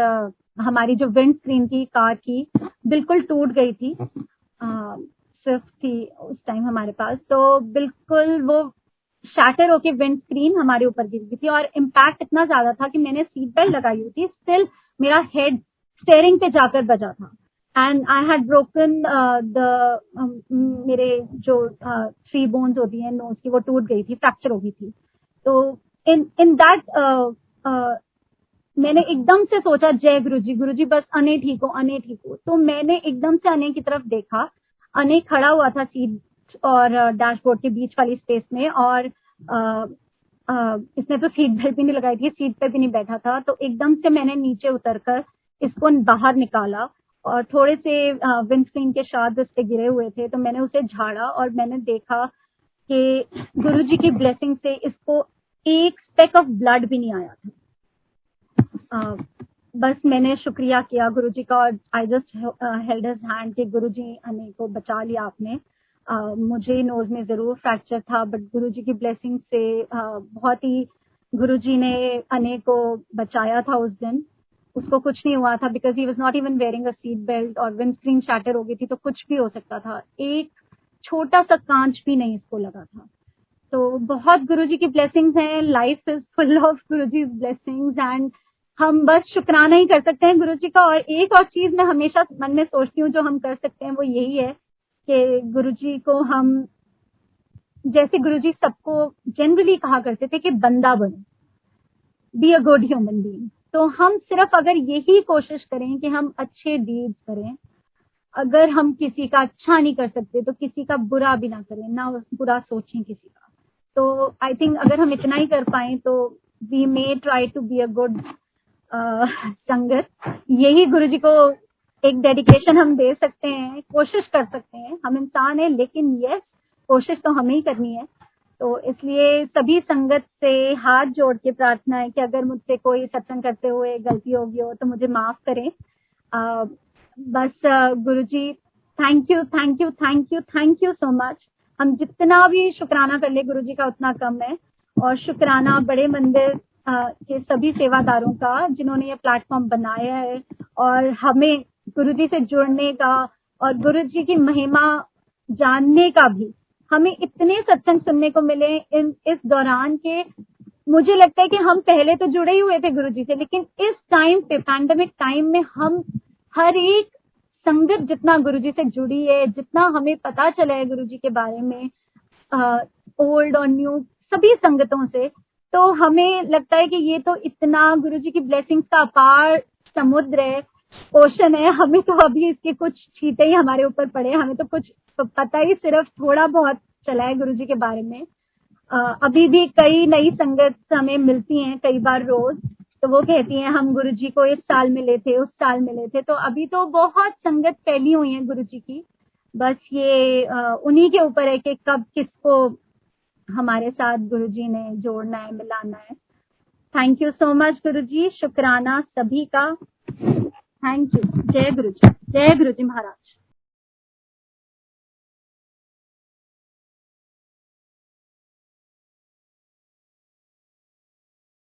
हमारी जो विंड स्क्रीन थी कार की बिल्कुल टूट गई थी। स्विफ्ट थी उस टाइम हमारे पास, तो बिल्कुल वो शैटर होके विंड स्क्रीन हमारे ऊपर गिर गई थी और इम्पैक्ट इतना ज्यादा था कि मैंने सीट बेल्ट लगाई हुई थी, स्टिल मेरा हेड स्टेयरिंग पे जाकर बजा था एंड आई हैड ब्रोकन मेरे जो 3 बोन्स होती हैं नोज की वो टूट गई थी, फ्रैक्चर हो गई थी। तो इन दैट मैंने एकदम से सोचा जय गुरुजी, गुरुजी बस अने ठीक हो, अने ठीक हो। तो मैंने एकदम से अने की तरफ देखा, अने खड़ा हुआ था सीट और डैशबोर्ड के बीच वाली स्पेस में, और इसने तो सीट बेल्ट भी नहीं लगाई थी, सीट पे भी नहीं बैठा था। तो एकदम से मैंने नीचे उतरकर इसको बाहर निकाला और थोड़े से विंडस्क्रीन के शार्ड उस पे गिरे हुए थे, तो मैंने उसे झाड़ा और मैंने देखा कि गुरुजी की ब्लेसिंग से इसको एक स्पेक ऑफ ब्लड भी नहीं आया था। बस मैंने शुक्रिया किया गुरुजी का और I just held his hand कि गुरुजी हमें को बचा लिया आपने। मुझे नोज में जरूर फ्रैक्चर था, बट गुरुजी की ब्लेसिंग से बहुत ही गुरुजी ने अने को बचाया था उस दिन। उसको कुछ नहीं हुआ था because he was not even wearing a seat belt, और विंडस्क्रीन शैटर हो गई थी तो कुछ भी हो सकता था, एक छोटा सा कांच भी नहीं इसको लगा था। तो बहुत गुरुजी की ब्लेसिंग्स हैं, life is full of Guruji blessings and हम बस शुक्राना ही कर सकते हैं गुरुजी का। और एक और चीज मैं हमेशा मन में सोचती हूँ जो हम कर सकते हैं वो यही है कि गुरुजी को हम, जैसे गुरुजी सबको जनरली कहा करते थे कि बंदा बनो, B a good human being, तो हम सिर्फ अगर यही कोशिश करें कि हम अच्छे डीड्स करें, अगर हम किसी का अच्छा नहीं कर सकते तो किसी का बुरा भी ना करें, ना बुरा सोचें किसी का। तो आई थिंक अगर हम इतना ही कर पाए तो we may try to be a good sangat. यही गुरुजी को एक डेडिकेशन हम दे सकते हैं, कोशिश कर सकते हैं। हम इंसान हैं लेकिन यस, कोशिश तो हमें ही करनी है। तो इसलिए सभी संगत से हाथ जोड़ के प्रार्थना है कि अगर मुझसे कोई सत्संग करते हुए गलती हो गई हो तो मुझे माफ करें। बस Guruji thank you thank you thank you thank you so much. हम जितना भी शुक्राना कर ले गुरुजी का उतना कम है। और शुक्राना बड़े मंदिर के सभी सेवादारों का जिन्होंने ये प्लेटफॉर्म बनाया है और हमें गुरुजी से जुड़ने का और गुरुजी की महिमा जानने का भी। हमें इतने सत्संग सुनने को मिले इस दौरान के, मुझे लगता है कि हम पहले तो जुड़े ही हुए थे गुरुजी से, लेकिन इस टाइम पे पैंडेमिक टाइम में हम हर एक संगत जितना गुरुजी से जुड़ी है, जितना हमें पता चला है गुरुजी के बारे में, ओल्ड और न्यू सभी संगतों से, तो हमें लगता है कि ये तो इतना गुरुजी की ब्लेसिंग्स का अपार समुद्र है, ओशन है। हमें तो अभी इसके कुछ छींटे ही हमारे ऊपर पड़े, हमें तो कुछ पता ही सिर्फ थोड़ा बहुत चला है गुरुजी के बारे में। अभी भी कई नई संगत हमें मिलती हैं कई बार रोज, तो वो कहती हैं हम गुरुजी को इस साल मिले थे, उस साल मिले थे। तो अभी तो बहुत संगत फैली हुई है गुरुजी की, बस ये उन्हीं के ऊपर है कि कब किसको हमारे साथ गुरुजी ने जोड़ना है, मिलाना है। थैंक यू सो मच गुरुजी, शुक्राना सभी का। Thank you. जय गुरुजी, जय गुरुजी महाराज।